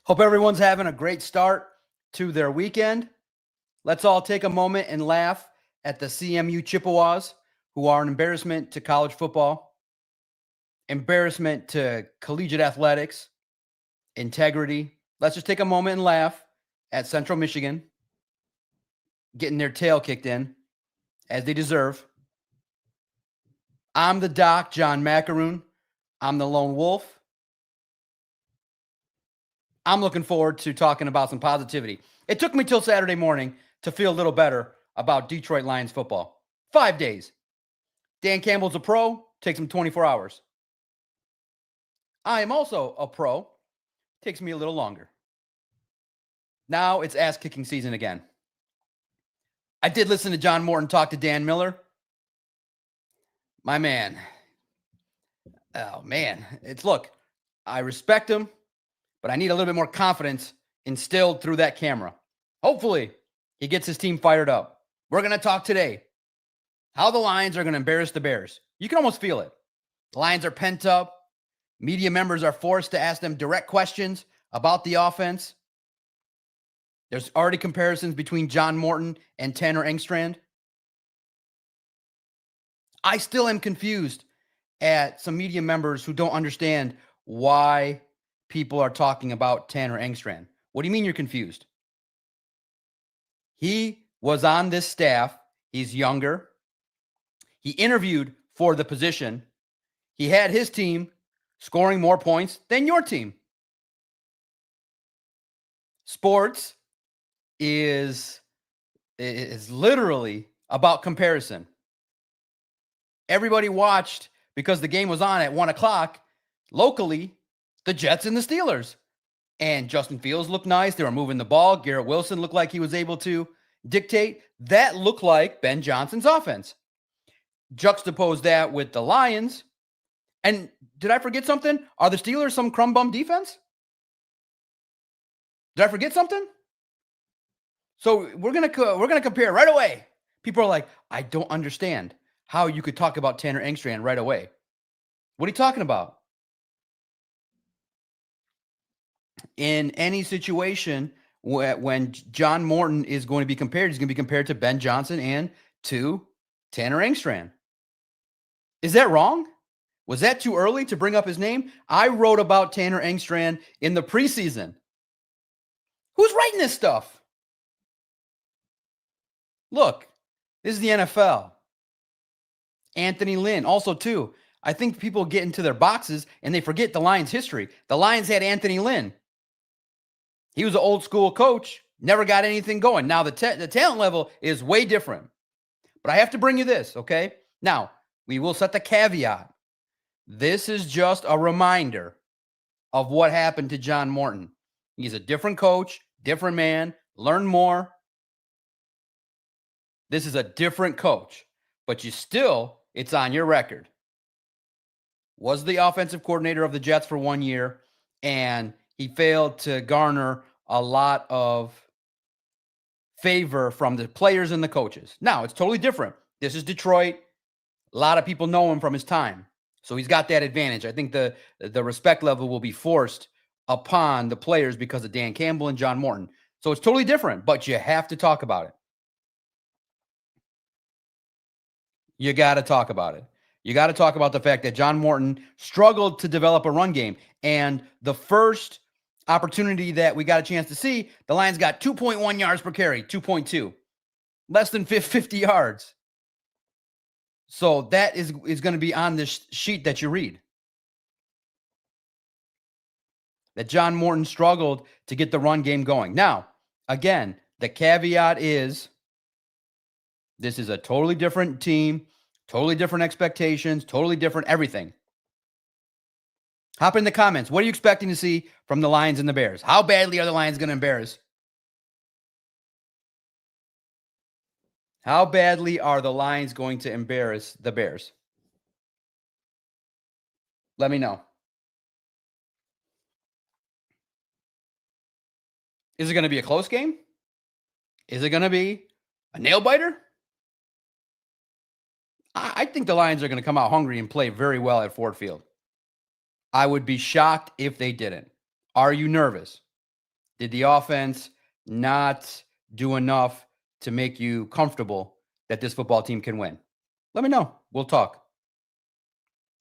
Hope everyone's having a great start to their weekend. Let's all take a moment and laugh at the CMU Chippewas, who are an embarrassment to college football, embarrassment to collegiate athletics, integrity. Let's just take a moment and laugh at Central Michigan getting their tail kicked in, as they deserve. I'm the Doc, John Macaroon. I'm the Lone Wolf. I'm looking forward to talking about some positivity. It took me till Saturday morning to feel a little better about Detroit Lions football. 5 days. Dan Campbell's a pro, takes him 24 hours. I am also a pro, takes me a little longer. Now it's ass kicking season again. I did listen to John Morton talk to Dan Miller. My man. Oh, man. Look, I respect him, but I need a little bit more confidence instilled through that camera. Hopefully, he gets his team fired up. We're going to talk today how the Lions are going to embarrass the Bears. You can almost feel it. The Lions are pent up. Media members are forced to ask them direct questions about the offense. There's already comparisons between John Morton and Tanner Engstrand. I still am confused at some media members who don't understand why people are talking about Tanner Engstrand. What do you mean you're confused? He was on this staff. He's younger. He interviewed for the position. He had his team scoring more points than your team. Sports is literally about comparison. Everybody watched, because the game was on at 1 o'clock, locally, the Jets and the Steelers. And Justin Fields looked nice. They were moving the ball. Garrett Wilson looked like he was able to dictate. That looked like Ben Johnson's offense. Juxtapose that with the Lions. And did I forget something? Are the Steelers some crumb bum defense? Did I forget something? So we're gonna compare right away. People are like, I don't understand how you could talk about Tanner Engstrand right away. What are you talking about? In any situation, when John Morton is going to be compared, he's going to be compared to Ben Johnson and to Tanner Engstrand. Is that wrong? Was that too early to bring up his name? I wrote about Tanner Engstrand in the preseason. Who's writing this stuff? Look, this is the NFL. Anthony Lynn, also too. I think people get into their boxes and they forget the Lions' history. The Lions had Anthony Lynn. He was an old school coach, never got anything going. Now the talent level is way different. But I have to bring you this, okay? Now, we will set the caveat. This is just a reminder of what happened to John Morton. He's a different coach, different man, learn more. This is a different coach, but it's on your record. Was the offensive coordinator of the Jets for 1 year, and he failed to garner a lot of favor from the players and the coaches. Now, it's totally different. This is Detroit. A lot of people know him from his time. So he's got that advantage. I think the respect level will be forced upon the players because of Dan Campbell and John Morton. So it's totally different, but you have to talk about it. You got to talk about it. You got to talk about the fact that John Morton struggled to develop a run game. And the first opportunity that we got a chance to see, the Lions got 2.1 yards per carry, 2.2. Less than 50 yards. So that is going to be on this sheet that you read. That John Morton struggled to get the run game going. Now, again, the caveat is this is a totally different team, totally different expectations, totally different everything. Hop in the comments. What are you expecting to see from the Lions and the Bears? How badly are the Lions going to embarrass? How badly are the Lions going to embarrass the Bears? Let me know. Is it going to be a close game? Is it going to be a nail biter? I think the Lions are going to come out hungry and play very well at Ford Field. I would be shocked if they didn't. Are you nervous? Did the offense not do enough to make you comfortable that this football team can win? Let me know. We'll talk.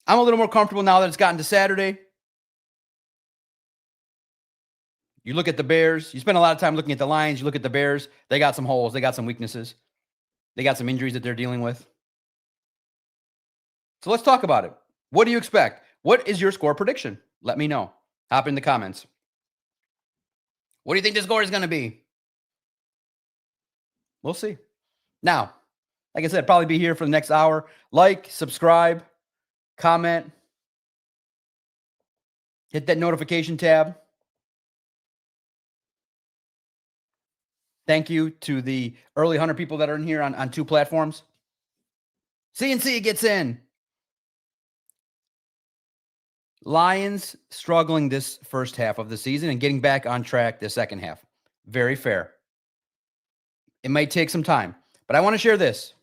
I'm a little more comfortable now that it's gotten to Saturday. You look at the Bears, you spend a lot of time looking at the Lions, you look at the Bears, they got some holes, they got some weaknesses, they got some injuries that they're dealing with. So let's talk about it. What do you expect? What is your score prediction? Let me know. Hop in the comments. What do you think the score is going to be? We'll see. Now, like I said, probably be here for the next hour. Like, subscribe, comment, hit that notification tab. Thank you to the early 100 people that are in here on 2 platforms. CNC gets in. Lions struggling this first half of the season and getting back on track the second half. Very fair. It might take some time, but I want to share this,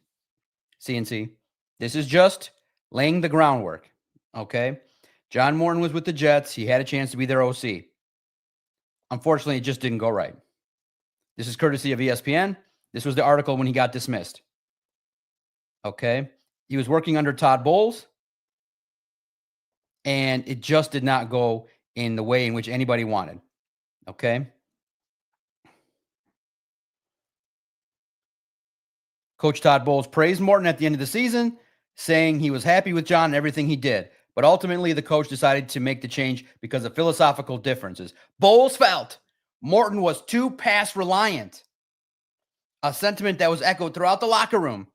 CNC. This is just laying the groundwork, okay? John Morton was with the Jets. He had a chance to be their OC. Unfortunately, it just didn't go right. This is courtesy of ESPN. This was the article when he got dismissed. Okay? He was working under Todd Bowles, and it just did not go in the way in which anybody wanted. Okay? Coach Todd Bowles praised Morton at the end of the season, saying he was happy with John and everything he did. But ultimately, the coach decided to make the change because of philosophical differences. Bowles felt Morton was too pass reliant, a sentiment that was echoed throughout the locker room.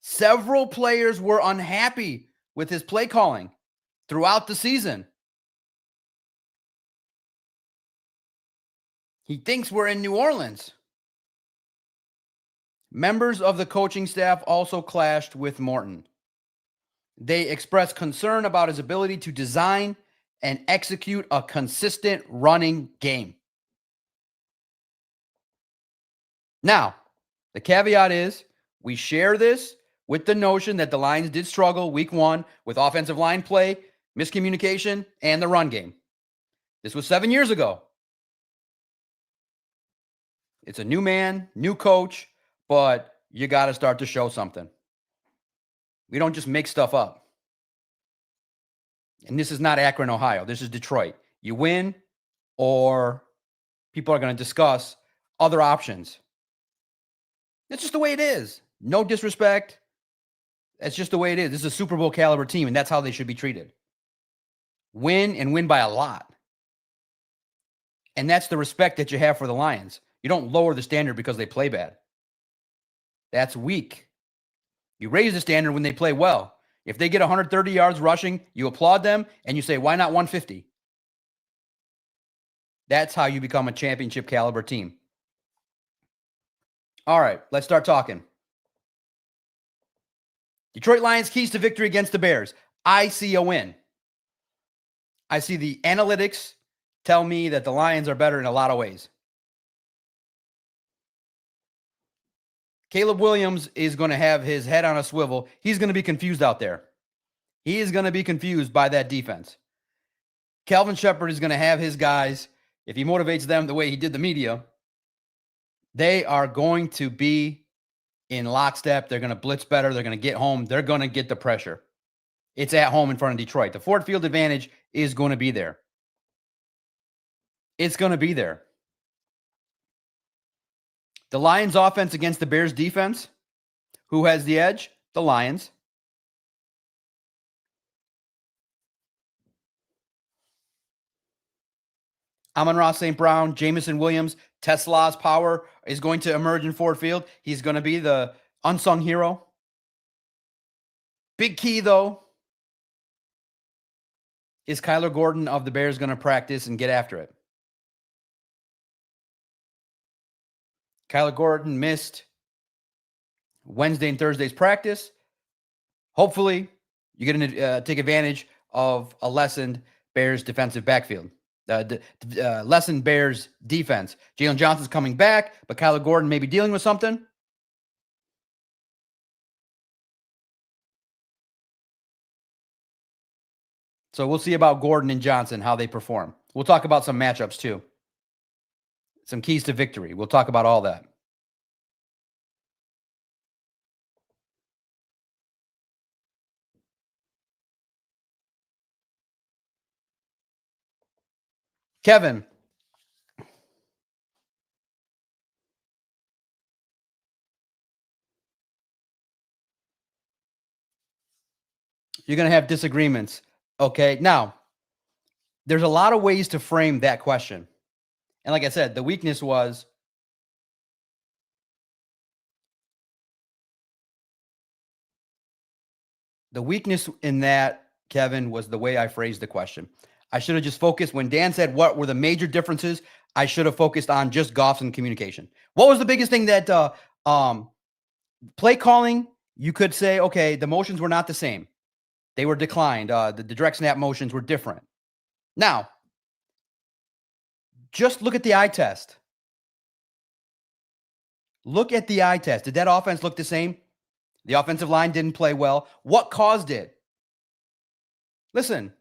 Several players were unhappy with his play calling throughout the season. He thinks we're in New Orleans. Members of the coaching staff also clashed with Morton. They expressed concern about his ability to design and execute a consistent running game. Now, the caveat is we share this with the notion that the Lions did struggle week 1 with offensive line play, miscommunication, and the run game. This was 7 years ago. It's a new man, new coach, but you got to start to show something. We don't just make stuff up. And this is not Akron, Ohio. This is Detroit. You win, or people are going to discuss other options. It's just the way it is. No disrespect. That's just the way it is. This is a Super Bowl caliber team, and that's how they should be treated. Win, and win by a lot. And that's the respect that you have for the Lions. You don't lower the standard because they play bad. That's weak. You raise the standard when they play well. If they get 130 yards rushing, you applaud them, and you say, why not 150? That's how you become a championship caliber team. All right, let's start talking. Detroit Lions keys to victory against the Bears. I see a win. I see the analytics tell me that the Lions are better in a lot of ways. Caleb Williams is going to have his head on a swivel. He's going to be confused out there. He is going to be confused by that defense. Calvin Shepard is going to have his guys, if he motivates them the way he did the media, they are going to be in lockstep. They're going to blitz better. They're going to get home. They're going to get the pressure. It's at home in front of Detroit. The Ford Field advantage is going to be there. It's going to be there. The Lions offense against the Bears defense. Who has the edge? The Lions. Amon-Ra St. Brown, Jamison Williams, Tesla's power is going to emerge in Ford Field. He's going to be the unsung hero. Big key, though, is Kyler Gordon of the Bears going to practice and get after it? Kyler Gordon missed Wednesday and Thursday's practice. Hopefully, you get to take advantage of a lessened Bears defensive backfield. Lessened Bears defense. Jalen Johnson's coming back, but Kyler Gordon may be dealing with something. So we'll see about Gordon and Johnson, how they perform. We'll talk about some matchups too. some keys to victory. We'll talk about all that. Kevin, you're going to have disagreements. Okay. Now, there's a lot of ways to frame that question. And like I said, the weakness was in that, Kevin, was the way I phrased the question. I should have just focused when Dan said what were the major differences. I should have focused on just Goff's and communication. What was the biggest thing that play calling? You could say, okay, the motions were not the same. They were declined. The direct snap motions were different. Now, just look at the eye test. Look at the eye test. Did that offense look the same? The offensive line didn't play well. What caused it? Listen,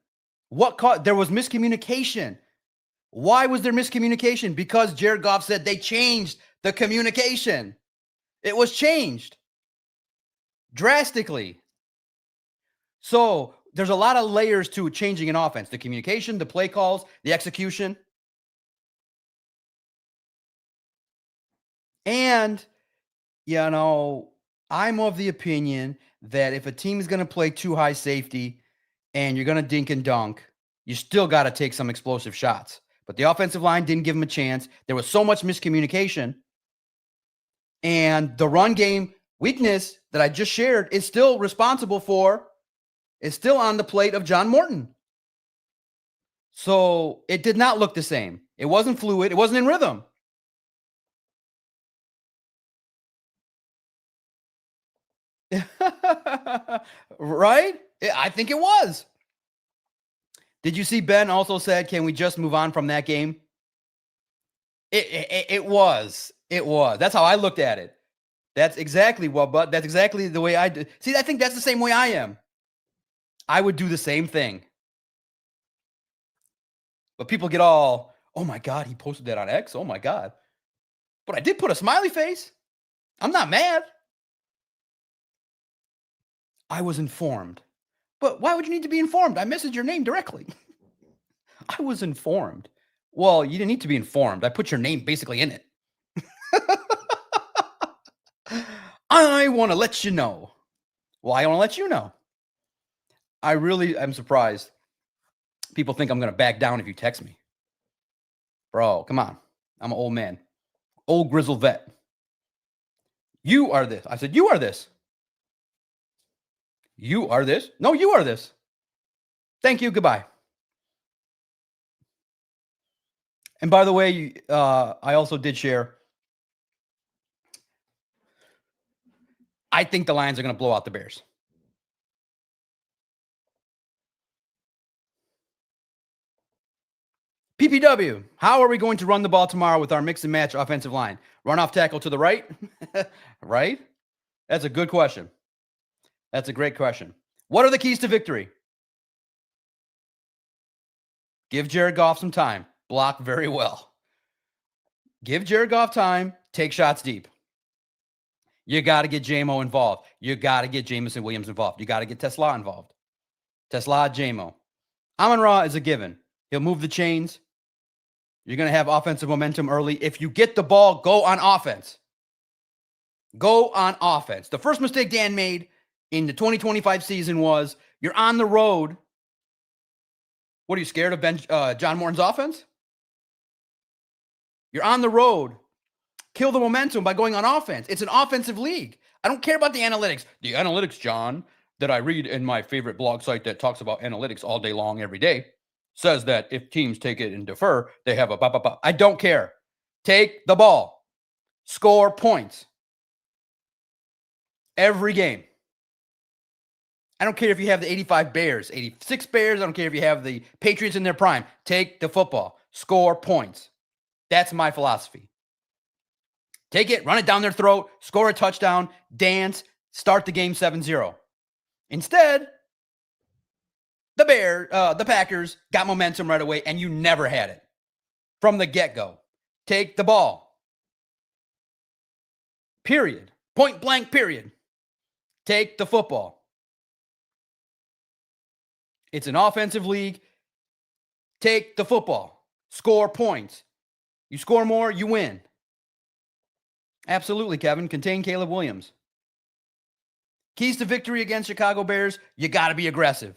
there was miscommunication. Why was there miscommunication? Because Jared Goff said they changed the communication. It was changed drastically. So there's a lot of layers to changing an offense. The communication, the play calls, the execution. And, I'm of the opinion that if a team is going to play too high safety and you're going to dink and dunk, you still got to take some explosive shots. But the offensive line didn't give them a chance. There was so much miscommunication. And the run game weakness that I just shared is still on the plate of John Morton. So it did not look the same. It wasn't fluid. It wasn't in rhythm. Right? I think it was. Did you see Ben also said, can we just move on from that game? It was. That's how I looked at it. That's exactly that's exactly the way I do. See, I think that's the same way I am. I would do the same thing. But people get all, oh my God, he posted that on X. Oh my God. But I did put a smiley face. I'm not mad. I was informed. But why would you need to be informed? I messaged your name directly. I was informed. Well, you didn't need to be informed. I put your name basically in it. I want to let you know. Well, I want to let you know. I really am surprised. People think I'm going to back down if you text me. Bro, come on. I'm an old man. Old grizzled vet. You are this. I said, you are this. You are this. No, you are this. Thank you. Goodbye. And by the way, I also did share. I think the Lions are going to blow out the Bears. PPW, how are we going to run the ball tomorrow with our mix and match offensive line? Run off tackle to the right? Right? That's a good question. That's a great question. What are the keys to victory? Give Jared Goff some time. Block very well. Give Jared Goff time. Take shots deep. You got to get JMO involved. You got to get Jameson Williams involved. You got to get Tesla involved. Tesla, JMO. Amon-Ra is a given. He'll move the chains. You're going to have offensive momentum early. If you get the ball, go on offense. Go on offense. The first mistake Dan made in the 2025 season was you're on the road. What, are you scared of John Morton's offense? You're on the road. Kill the momentum by going on offense. It's an offensive league. I don't care about the analytics. The analytics, John, that I read in my favorite blog site that talks about analytics all day long, every day, says that if teams take it and defer, they have a I don't care. Take the ball. Score points. Every game. I don't care if you have the 85 Bears, 86 Bears. I don't care if you have the Patriots in their prime. Take the football. Score points. That's my philosophy. Take it, run it down their throat, score a touchdown, dance, start the game 7-0. Instead, the Packers got momentum right away, and you never had it from the get-go. Take the ball. Period. Point blank, period. Take the football. It's an offensive league. Take the football. Score points. You score more, you win. Absolutely, Kevin. Contain Caleb Williams. Keys to victory against Chicago Bears, you got to be aggressive.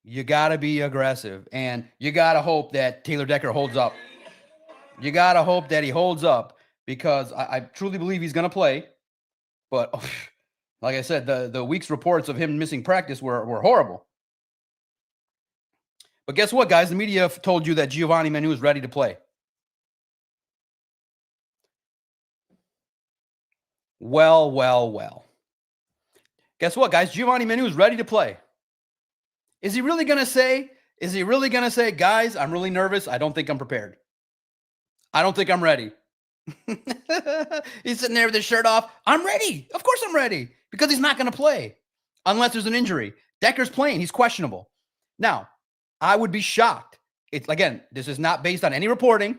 You got to be aggressive. And you got to hope that Taylor Decker holds up. You got to hope that he holds up because I truly believe he's going to play. But like I said, the week's reports of him missing practice were horrible. But guess what, guys? The media told you that Giovanni Manu is ready to play. Well. Guess what, guys? Giovanni Manu is ready to play. Is he really going to say, guys, I'm really nervous. I don't think I'm prepared. I don't think I'm ready. He's sitting there with his shirt off. I'm ready. Of course I'm ready because he's not going to play unless there's an injury. Decker's playing. He's questionable. Now, I would be shocked. Again, this is not based on any reporting.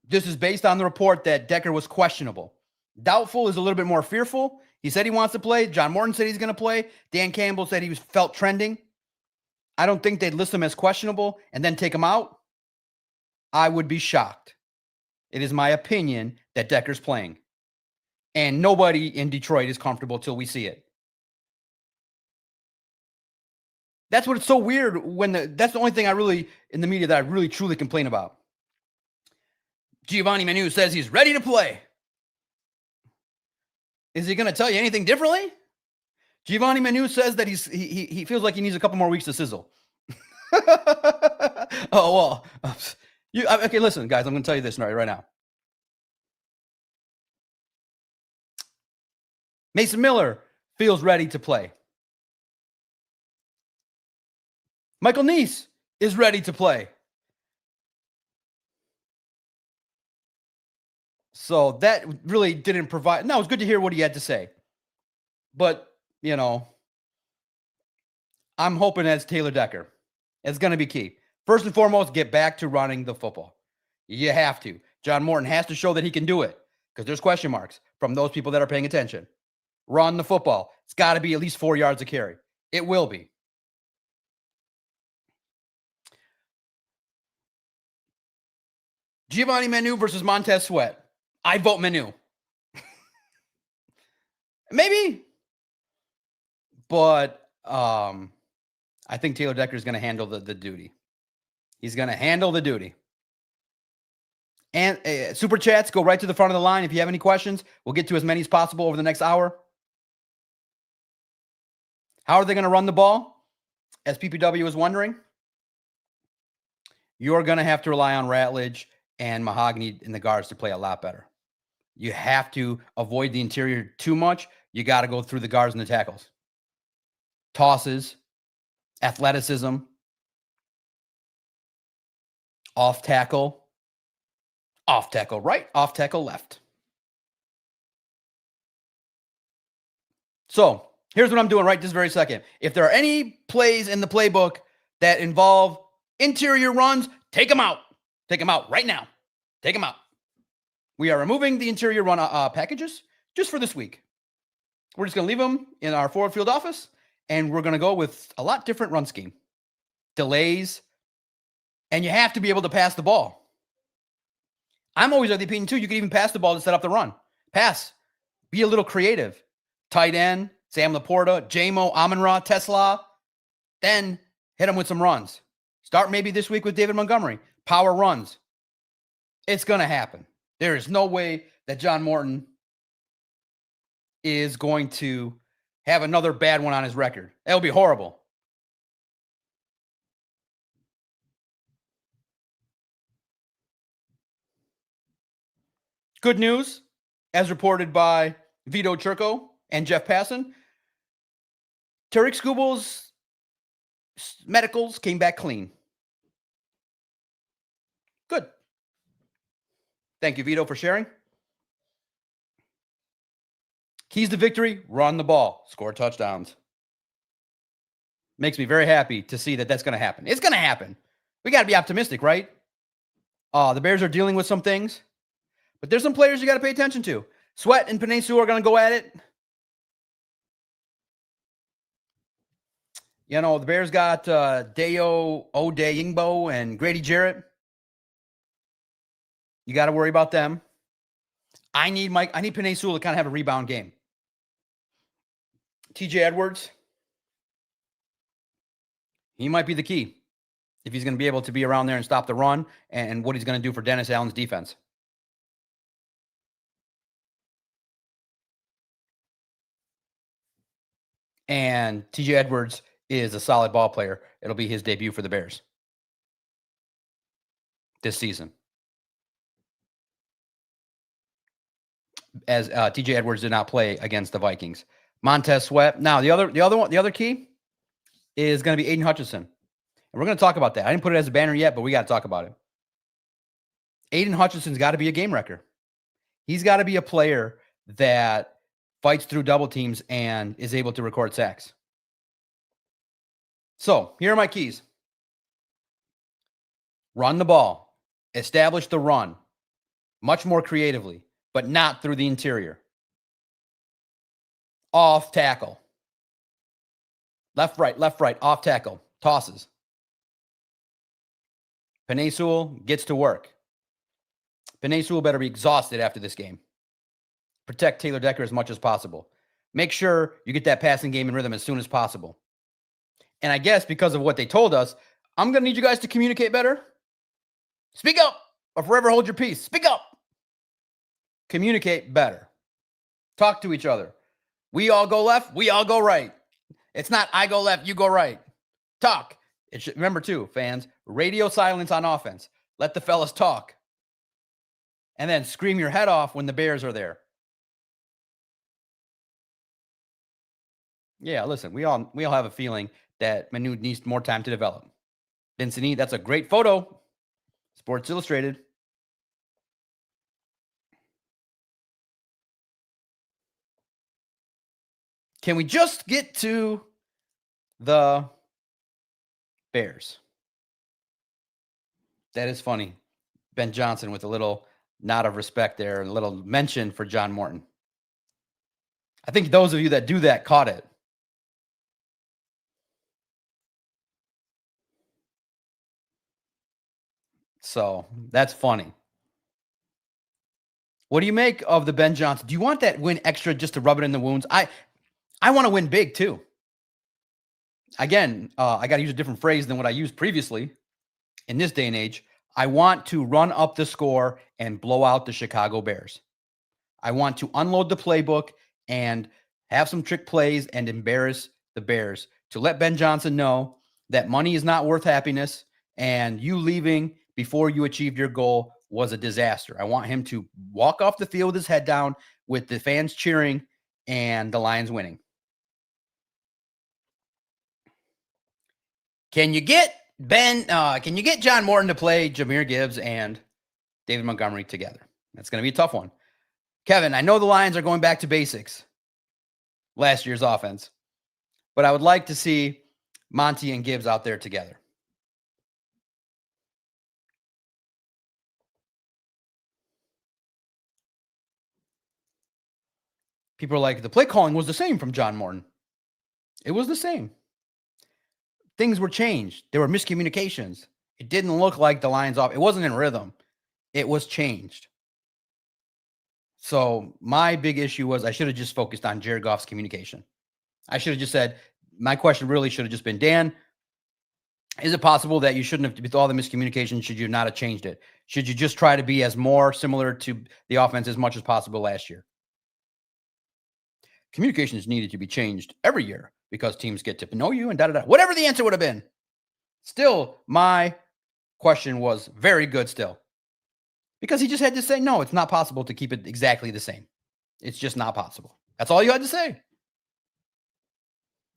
This is based on the report that Decker was questionable. Doubtful is a little bit more fearful. He said he wants to play. John Morton said he's going to play. Dan Campbell said he felt trending. I don't think they'd list him as questionable and then take him out. I would be shocked. It is my opinion that Decker's playing. And nobody in Detroit is comfortable till we see it. That's what it's so weird that's the only thing in the media that I really truly complain about. Giovanni Manu says he's ready to play. Is he going to tell you anything differently? Giovanni Manu says that he feels like he needs a couple more weeks to sizzle. Oh, well. Okay, listen, guys, I'm going to tell you this right now. Mason Miller feels ready to play. Michael Neese is ready to play. So that really didn't provide. No, it was good to hear what he had to say. But, I'm hoping that's Taylor Decker. It's going to be key. First and foremost, get back to running the football. You have to. John Morton has to show that he can do it because there's question marks from those people that are paying attention. Run the football. It's got to be at least 4 yards a carry. It will be. Giovanni Manu versus Montez Sweat. I vote Manu. Maybe. But I think Taylor Decker is going to handle the duty. He's going to handle the duty. And super chats, go right to the front of the line. If you have any questions, we'll get to as many as possible over the next hour. How are they going to run the ball? As PPW is wondering, you're going to have to rely on Ratledge and Mahogany in the guards to play a lot better. You have to avoid the interior too much. You got to go through the guards and the tackles. Tosses, athleticism, off tackle right, off tackle left. So here's what I'm doing right this very second. If there are any plays in the playbook that involve interior runs, take them out. Take them out right now. Take them out. We are removing the interior run packages just for this week. We're just going to leave them in our forward field office, and we're going to go with a lot different run scheme. Delays, and you have to be able to pass the ball. I'm always of the opinion, too, you can even pass the ball to set up the run. Pass. Be a little creative. Tight end, Sam Laporta, J-Mo, Amon-Ra, Tesla. Then hit them with some runs. Start maybe this week with David Montgomery. Power runs. It's going to happen. There is no way that John Morton is going to have another bad one on his record. That would be horrible. Good news, as reported by Vito Churko and Jeff Passan, Tariq Skubal's medicals came back clean. Good. Thank you, Vito, for sharing. Keys to victory, run the ball, score touchdowns. Makes me very happy to see that that's going to happen. It's going to happen. We got to be optimistic, right? The Bears are dealing with some things, but there's some players you got to pay attention to. Sweat and Penei Sewell are going to go at it. You know, the Bears got Dayo Odeyingbo and Grady Jarrett. You got to worry about them. I need Penei Sewell to kind of have a rebound game. TJ Edwards, he might be the key if he's going to be able to be around there and stop the run and what he's going to do for Dennis Allen's defense. And TJ Edwards is a solid ball player. It'll be his debut for the Bears this season. As TJ Edwards did not play against the Vikings. Montez Sweat. Now, the other key is going to be Aiden Hutchinson. And we're going to talk about that. I didn't put it as a banner yet, but we got to talk about it. Aiden Hutchinson's got to be a game wrecker. He's got to be a player that fights through double teams and is able to record sacks. So, here are my keys. Run the ball. Establish the run. Much more creatively, but not through the interior. Off tackle. Left, right, off tackle. Tosses. Penei Sewell gets to work. Penei Sewell better be exhausted after this game. Protect Taylor Decker as much as possible. Make sure you get that passing game in rhythm as soon as possible. And I guess because of what they told us, I'm going to need you guys to communicate better. Speak up or forever hold your peace. Speak up. Communicate better. Talk to each other. We all go left. We all go right. It's not I go left, you go right. Talk. Remember too, fans, radio silence on offense. Let the fellas talk. And then scream your head off when the Bears are there. Yeah, listen, we all have a feeling that Manu needs more time to develop. Vincent, that's a great photo. Sports Illustrated. Can we just get to the Bears? That is funny. Ben Johnson with a little nod of respect there, a little mention for John Morton. I think those of you that do that caught it. So that's funny. What do you make of the Ben Johnson? Do you want that win extra just to rub it in the wounds? I want to win big too. Again, I got to use a different phrase than what I used previously. In this day and age, I want to run up the score and blow out the Chicago Bears. I want to unload the playbook and have some trick plays and embarrass the Bears to let Ben Johnson know that money is not worth happiness and you leaving before you achieved your goal was a disaster. I want him to walk off the field with his head down with the fans cheering and the Lions winning. Can you get John Morton to play Jahmyr Gibbs and David Montgomery together? That's going to be a tough one. Kevin, I know the Lions are going back to basics, last year's offense, but I would like to see Monty and Gibbs out there together. People are like, the play calling was the same from John Morton. It was the same. Things were changed. There were miscommunications. It didn't look like the Lions off. It wasn't in rhythm. It was changed. So my big issue was I should have just focused on Jared Goff's communication. I should have just said, my question really should have just been, Dan, is it possible that you shouldn't have, with all the miscommunication, should you not have changed it? Should you just try to be as more similar to the offense as much as possible last year? Communications needed to be changed every year because teams get to know you and da-da-da. Whatever the answer would have been. Still, my question was very good still. Because he just had to say, no, it's not possible to keep it exactly the same. It's just not possible. That's all you had to say.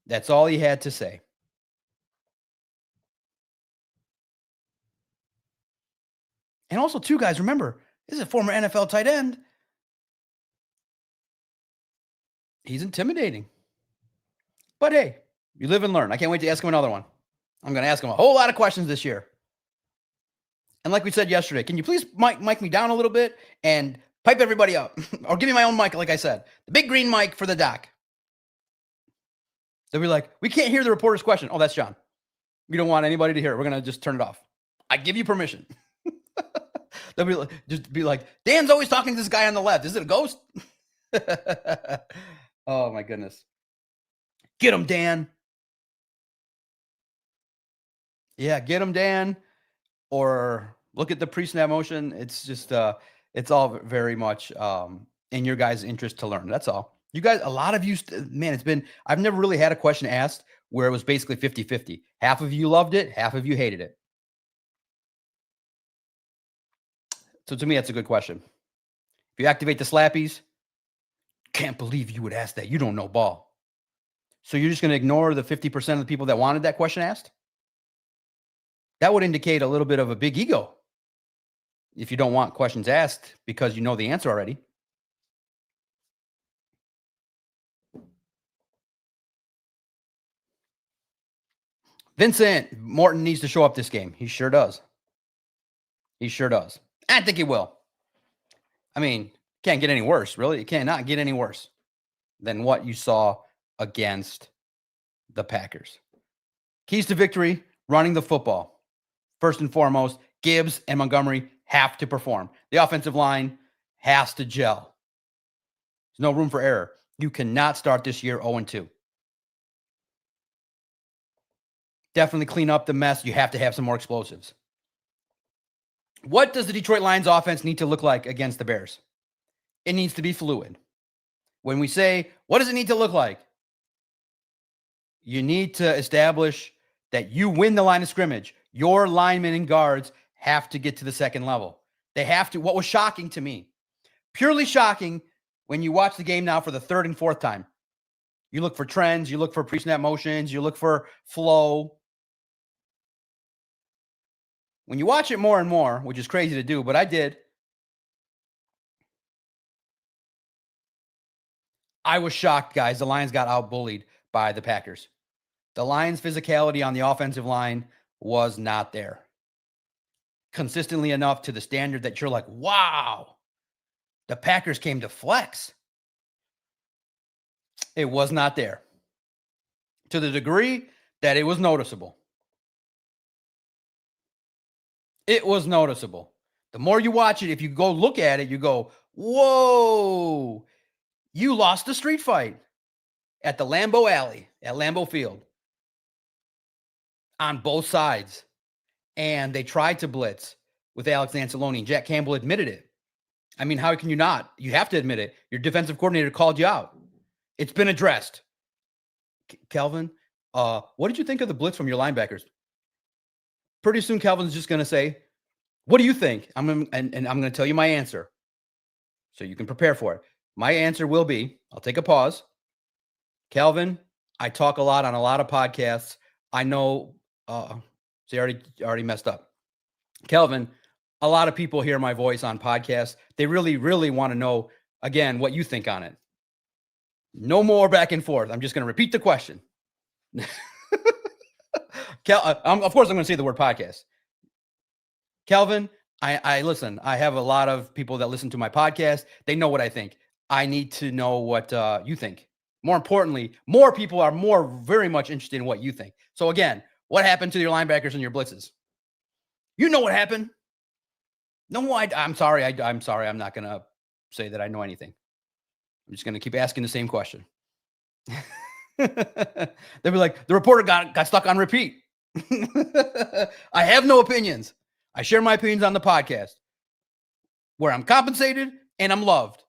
That's all he had to say. And also, too, guys, remember, this is a former NFL tight end. He's intimidating. But hey, You live and learn. I can't wait to ask him another one. I'm going to ask him a whole lot of questions this year. And like we said yesterday, can you please mic me down a little bit and pipe everybody up? Or give me my own mic, like I said. The big green mic for the doc. They'll be like, we can't hear the reporter's question. Oh, that's John. We don't want anybody to hear it. We're going to just turn it off. I give you permission. They'll be like, Dan's always talking to this guy on the left. Is it a ghost? Oh, my goodness. Get him, Dan. Yeah, get him, Dan. Or look at the pre-snap motion. It's just, it's all very much in your guys' interest to learn. That's all. You guys, a lot of you, man, I've never really had a question asked where it was basically 50-50. Half of you loved it, half of you hated it. So to me, that's a good question. If you activate the slappies, can't believe you would ask that. You don't know ball. So you're just going to ignore the 50% of the people that wanted that question asked? That would indicate a little bit of a big ego if you don't want questions asked because you know the answer already. Vincent, Morton needs to show up this game. He sure does. He sure does. I think he will. I mean, can't get any worse, really. It cannot get any worse than what you saw against the Packers. Keys to victory, running the football. First and foremost, Gibbs and Montgomery have to perform. The offensive line has to gel. There's no room for error. You cannot start this year 0-2. Definitely clean up the mess. You have to have some more explosives. What does the Detroit Lions offense need to look like against the Bears? It needs to be fluid. When we say, what does it need to look like? You need to establish that you win the line of scrimmage. Your linemen and guards have to get to the second level. They have to. What was shocking to me, purely shocking, when you watch the game now for the third and fourth time, you look for trends, you look for pre-snap motions, you look for flow. When you watch it more and more, which is crazy to do, but I did, I was shocked, guys. The Lions got out-bullied by the Packers. The Lions' physicality on the offensive line was not there. Consistently enough to the standard that you're like, wow, the Packers came to flex. It was not there. To the degree that it was noticeable. It was noticeable. The more you watch it, if you go look at it, you go, whoa, you lost the street fight at the Lambeau Alley, at Lambeau Field, on both sides. And they tried to blitz with Alex Anzalone, and Jack Campbell admitted it. I mean, how can you not? You have to admit it. Your defensive coordinator called you out. It's been addressed. Kelvin, what did you think of the blitz from your linebackers? Pretty soon, Kelvin's just going to say, what do you think? And I'm going to tell you my answer so you can prepare for it. My answer will be, I'll take a pause. Kelvin, I talk a lot on a lot of podcasts. I know, see, I already messed up. Kelvin, a lot of people hear my voice on podcasts. They really, really want to know, again, what you think on it. No more back and forth. I'm just going to repeat the question. Of course, I'm going to say the word podcast. Kelvin, I listen. I have a lot of people that listen to my podcast. They know what I think. I need to know what you think. More importantly, more people are very much interested in what you think. So again, what happened to your linebackers and your blitzes? You know what happened. No, I'm sorry. I'm sorry. I'm not going to say that I know anything. I'm just going to keep asking the same question. They'll be like, the reporter got stuck on repeat. I have no opinions. I share my opinions on the podcast where I'm compensated and I'm loved.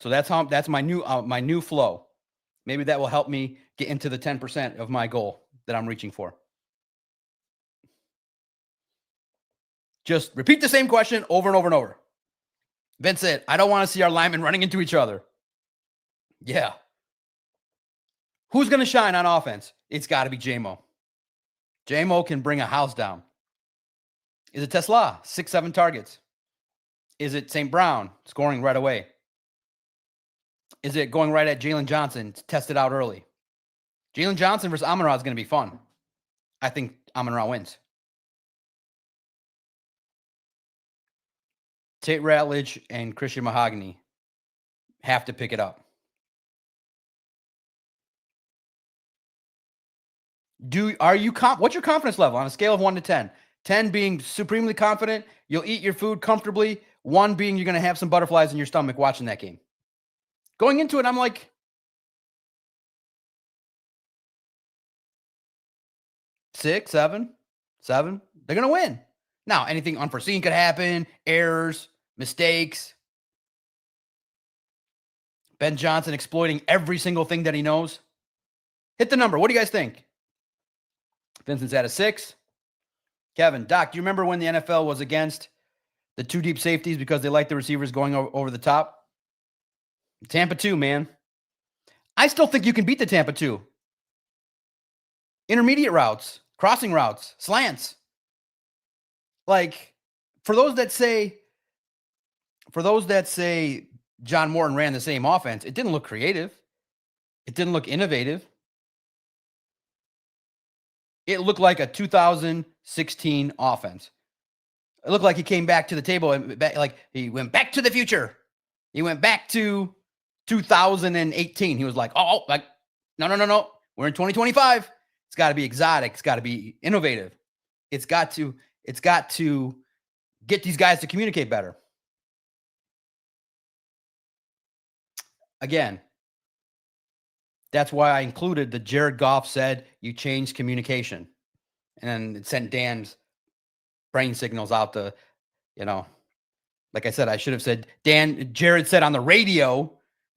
So that's my new flow. Maybe that will help me get into the 10% of my goal that I'm reaching for. Just repeat the same question over and over and over. Vincent, I don't want to see our linemen running into each other. Yeah. Who's going to shine on offense? It's got to be J-Mo. J-Mo can bring a house down. Is it Tesla? 6-7 targets. Is it St. Brown scoring right away? Is it going right at Jalen Johnson to test it out early? Jalen Johnson versus Amon-Ra is going to be fun. I think Amon-Ra wins. Tate Ratledge and Christian Mahogany have to pick it up. What's your confidence level on a scale of 1 to 10? 10 being supremely confident, you'll eat your food comfortably. 1 being you're going to have some butterflies in your stomach watching that game. Going into it, I'm like 6, 7. They're going to win. Now, anything unforeseen could happen, errors, mistakes. Ben Johnson exploiting every single thing that he knows. Hit the number. What do you guys think? Vincent's at a 6. Kevin, Doc, do you remember when the NFL was against the 2 deep safeties because they liked the receivers going over the top? Tampa 2, man. I still think you can beat the Tampa 2. Intermediate routes, crossing routes, slants. Like, for those that say John Morton ran the same offense, it didn't look creative. It didn't look innovative. It looked like a 2016 offense. It looked like he came back to the table and like he went back to the future. He went back to 2018. He was like, no. We're in 2025. It's got to be exotic. It's got to be innovative. It's got to get these guys to communicate better. Again, that's why I included the Jared Goff said you changed communication. And it sent Dan's brain signals out to, like I said, I should have said, Jared said on the radio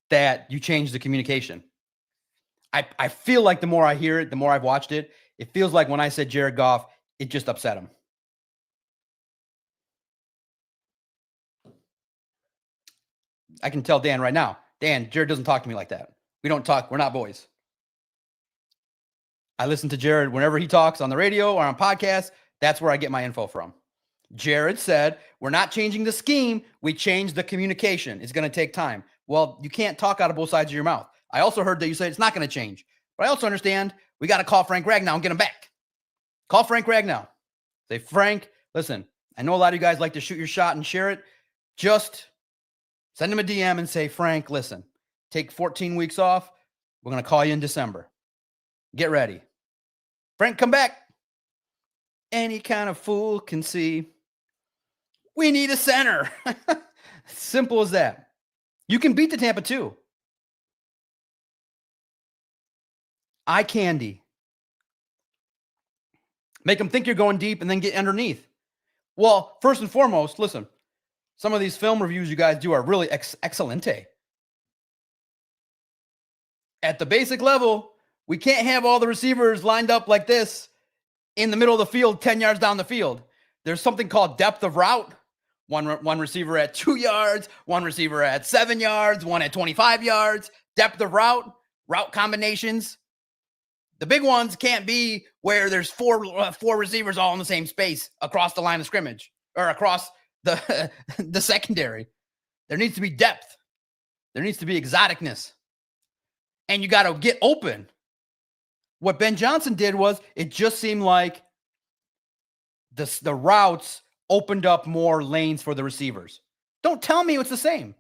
that you changed the communication. I feel like the more I hear it, the more I've watched it, it feels like when I said Jared Goff, it just upset him. I can tell Dan right now, Dan, Jared doesn't talk to me like that. We don't talk. We're not boys. I listen to Jared whenever he talks on the radio or on podcasts. That's where I get my info from. Jared said, we're not changing the scheme. We changed the communication. It's going to take time. Well, you can't talk out of both sides of your mouth. I also heard that you said it's not going to change. But I also understand we got to call Frank Ragnow and get him back. Call Frank Ragnow. Say, Frank, listen, I know a lot of you guys like to shoot your shot and share it. Just send him a DM and say, Frank, listen, take 14 weeks off. We're going to call you in December. Get ready. Frank, come back. Any kind of fool can see we need a center. Simple as that. You can beat the Tampa 2. Eye candy. Make them think you're going deep and then get underneath. Well, first and foremost, listen, some of these film reviews you guys do are really excelente. At the basic level, we can't have all the receivers lined up like this in the middle of the field, 10 yards down the field. There's something called depth of route. One receiver at 2 yards, one receiver at 7 yards, one at 25 yards. Depth of route combinations. The big ones can't be where there's four receivers all in the same space across the line of scrimmage or across the secondary. There needs to be depth. There needs to be exoticness. And you got to get open. What Ben Johnson did was it just seemed like the routes opened up more lanes for the receivers. Don't tell me it's the same.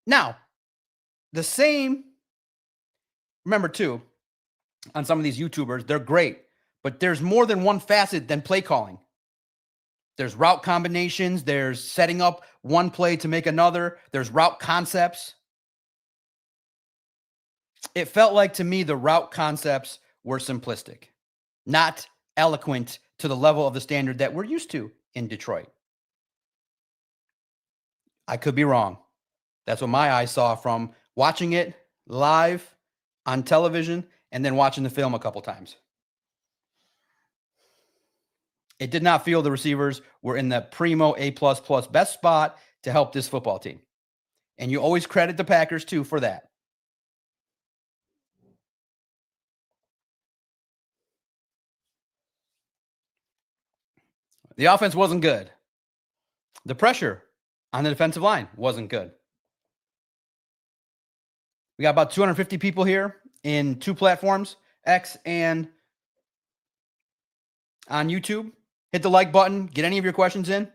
Now, the same, remember too, on some of these YouTubers, they're great, but there's more than one facet than play calling. There's route combinations. There's setting up one play to make another. There's route concepts. It felt like to me the route concepts were simplistic, not eloquent to the level of the standard that we're used to in Detroit. I could be wrong. That's what my eyes saw from watching it live on television and then watching the film a couple times. It did not feel the receivers were in the primo A++ best spot to help this football team. And you always credit the Packers too for that. The offense wasn't good. The pressure on the defensive line wasn't good. We got about 250 people here in 2 platforms, X and on YouTube. Hit the like button. Get any of your questions in.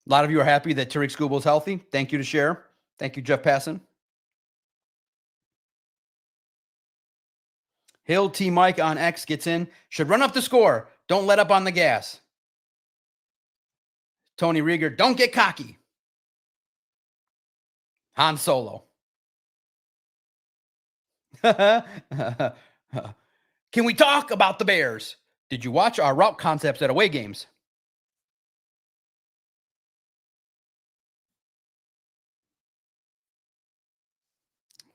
A lot of you are happy that Tariq Skubal is healthy. Thank you to share. Thank you, Jeff Passon. Hill T. Mike on X gets in. Should run up the score. Don't let up on the gas. Tony Rieger, don't get cocky. Han Solo. Can we talk about the Bears? Did you watch our route concepts at away games?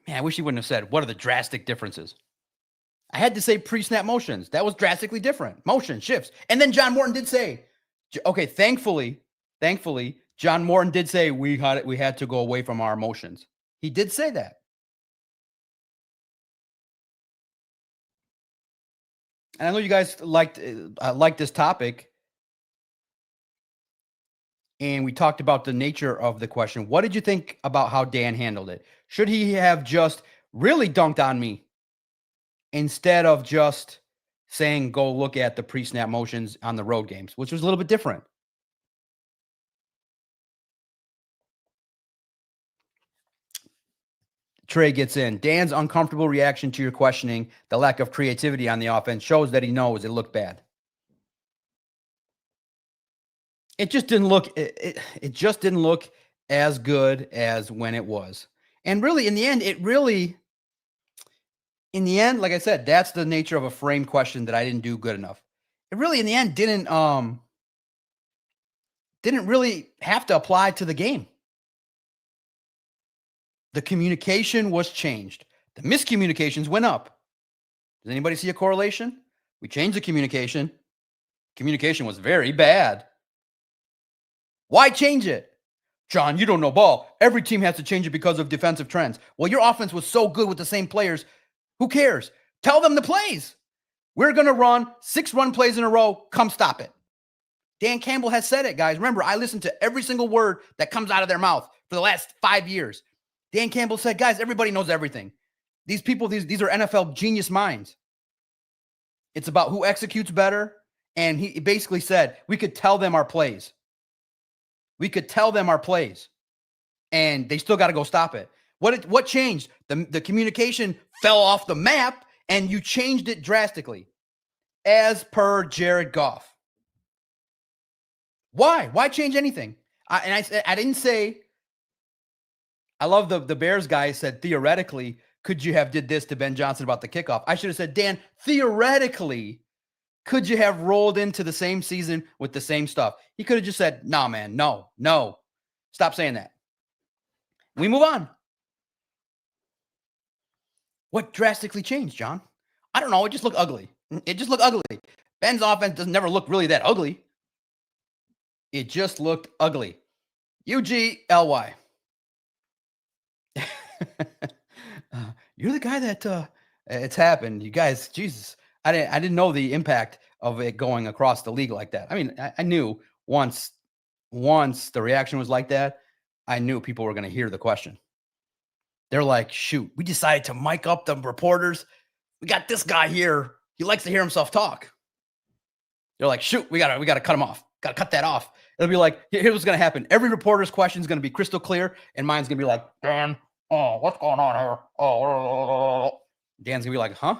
Man, I wish he wouldn't have said, what are the drastic differences? I had to say pre-snap motions. That was drastically different. Motion, shifts. And then John Morton did say, okay, thankfully, John Morton did say we had to go away from our motions. He did say that. And I know you guys liked this topic. And we talked about the nature of the question. What did you think about how Dan handled it? Should he have just really dunked on me instead of just saying, go look at the pre-snap motions on the road games, which was a little bit different? Trey gets in. Dan's uncomfortable reaction to your questioning the lack of creativity on the offense shows that he knows it looked bad. It just didn't look. It just didn't look as good as when it was. And really, in the end, like I said, that's the nature of a frame question that I didn't do good enough. It really, in the end, didn't really have to apply to the game. The communication was changed. The miscommunications went up. Does anybody see a correlation? We changed the communication. Communication was very bad. Why change it? John, you don't know ball. Every team has to change it because of defensive trends. Well, your offense was so good with the same players. Who cares? Tell them the plays. We're going to run 6 run plays in a row. Come stop it. Dan Campbell has said it, guys. Remember, I listen to every single word that comes out of their mouth for the last 5 years. Dan Campbell said, guys, everybody knows everything. These people, these are NFL genius minds. It's about who executes better. And he basically said, we could tell them our plays. We could tell them our plays. And they still got to go stop it. What changed? The communication fell off the map, and you changed it drastically, as per Jared Goff. Why? Why change anything? I didn't say. I love the Bears guy said theoretically, could you have did this to Ben Johnson about the kickoff? I should have said, Dan, theoretically, could you have rolled into the same season with the same stuff? He could have just said, nah, man, no. Stop saying that. We move on. What drastically changed, John? I don't know. It just looked ugly. Ben's offense doesn't never look really that ugly. It just looked ugly. UGLY. You're the guy that it's happened. You guys, Jesus. I didn't know the impact of it going across the league like that. I mean, I knew once the reaction was like that, I knew people were going to hear the question. They're like, shoot, we decided to mic up the reporters. We got this guy here. He likes to hear himself talk. They're like, shoot, we gotta cut him off. Gotta cut that off. It'll be like, here's what's gonna happen. Every reporter's question is gonna be crystal clear, and mine's gonna be like, Dan, oh, what's going on here? Oh, Dan's gonna be like, huh?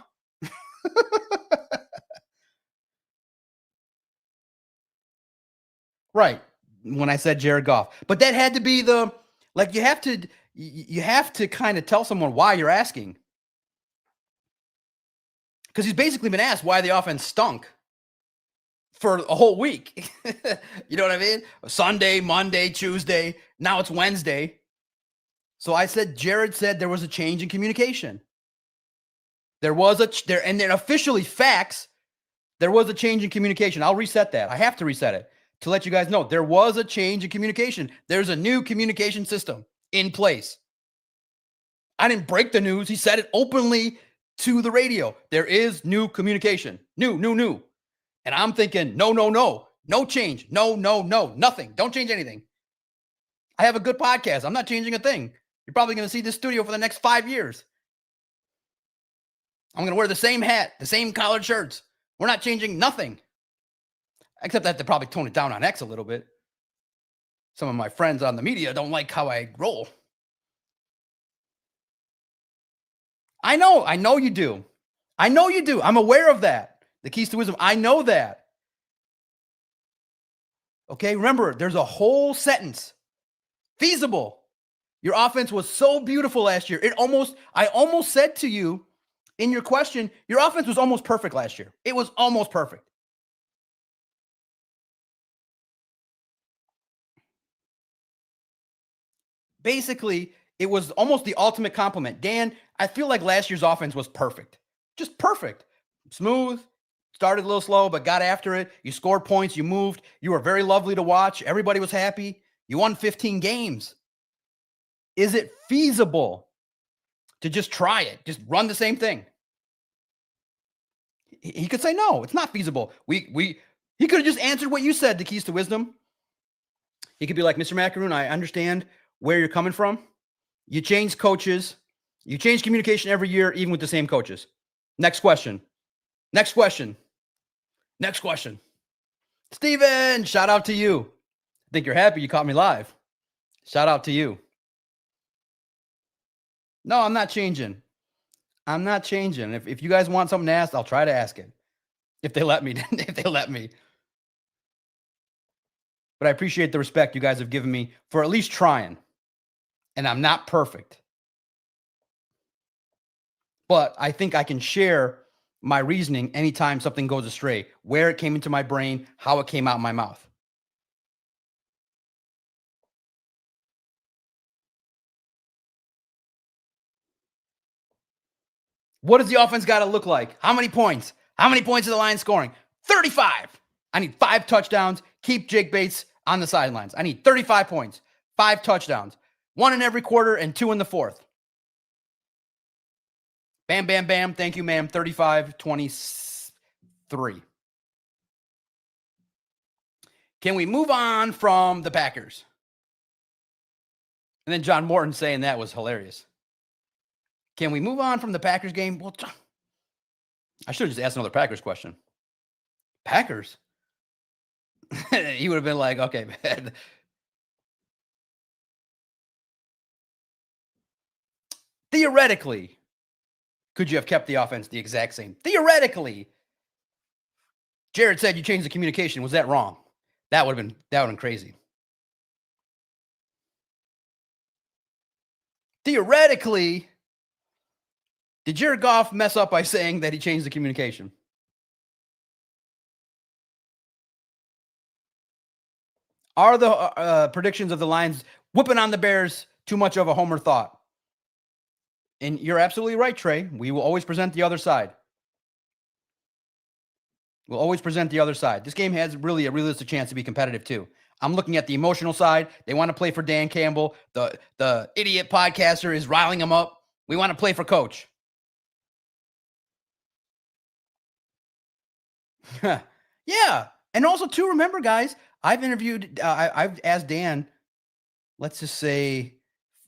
Right. When I said Jared Goff. But that had to be you have to kind of tell someone why you're asking. Because he's basically been asked why the offense stunk for a whole week. You know what I mean? Sunday, Monday, Tuesday. Now it's Wednesday. So I said, Jared said there was a change in communication. And then officially facts, there was a change in communication. I'll reset that. I have to reset it to let you guys know there was a change in communication. There's a new communication system in place. I didn't break the news. He said it openly to the radio. There is new communication. New. And I'm thinking, no. No change. No, nothing. Don't change anything. I have a good podcast. I'm not changing a thing. You're probably going to see this studio for the next 5 years. I'm going to wear the same hat, the same collared shirts. We're not changing nothing. Except that they probably tone it down on X a little bit. Some of my friends on the media don't like how I roll. I know you do. I know you do. I'm aware of that. The keys to wisdom. I know that. Okay, remember, there's a whole sentence. Feasible. Your offense was so beautiful last year. I almost said to you in your question, your offense was almost perfect last year. It was almost perfect. Basically, it was almost the ultimate compliment. Dan, I feel like last year's offense was perfect. Just perfect. Smooth. Started a little slow, but got after it. You scored points. You moved. You were very lovely to watch. Everybody was happy. You won 15 games. Is it feasible to just try it? Just run the same thing? He could say, no, it's not feasible. He could have just answered what you said, the keys to wisdom. He could be like, Mr. Macaroon, I understand where you're coming from. You change coaches. You change communication every year, even with the same coaches. Next question. Steven, shout out to you. I think you're happy you caught me live. Shout out to you. No, I'm not changing. If you guys want something to ask, I'll try to ask it. If they let me. But I appreciate the respect you guys have given me for at least trying. And I'm not perfect. But I think I can share my reasoning anytime something goes astray, where it came into my brain, how it came out my mouth. What does the offense got to look like? How many points? How many points is the line scoring? 35. I need 5 touchdowns. Keep Jake Bates on the sidelines. I need 35 points, 5 touchdowns, 1 in every quarter and 2 in the fourth. Bam, bam, bam. Thank you, ma'am. 35-23. Can we move on from the Packers? And then John Morton saying that was hilarious. Can we move on from the Packers game? Well, I should have just asked another Packers question. Packers? He would have been like, okay, man. Theoretically, could you have kept the offense the exact same? Theoretically. Jared said you changed the communication. Was that wrong? That would have been crazy. Theoretically, did Jared Goff mess up by saying that he changed the communication? Are the predictions of the Lions whipping on the Bears too much of a homer thought? And you're absolutely right, Trey. We will always present the other side. This game has really a realistic chance to be competitive too. I'm looking at the emotional side. They want to play for Dan Campbell. The idiot podcaster is riling them up. We want to play for coach. Yeah. And also, too, remember, guys, I've asked Dan, let's say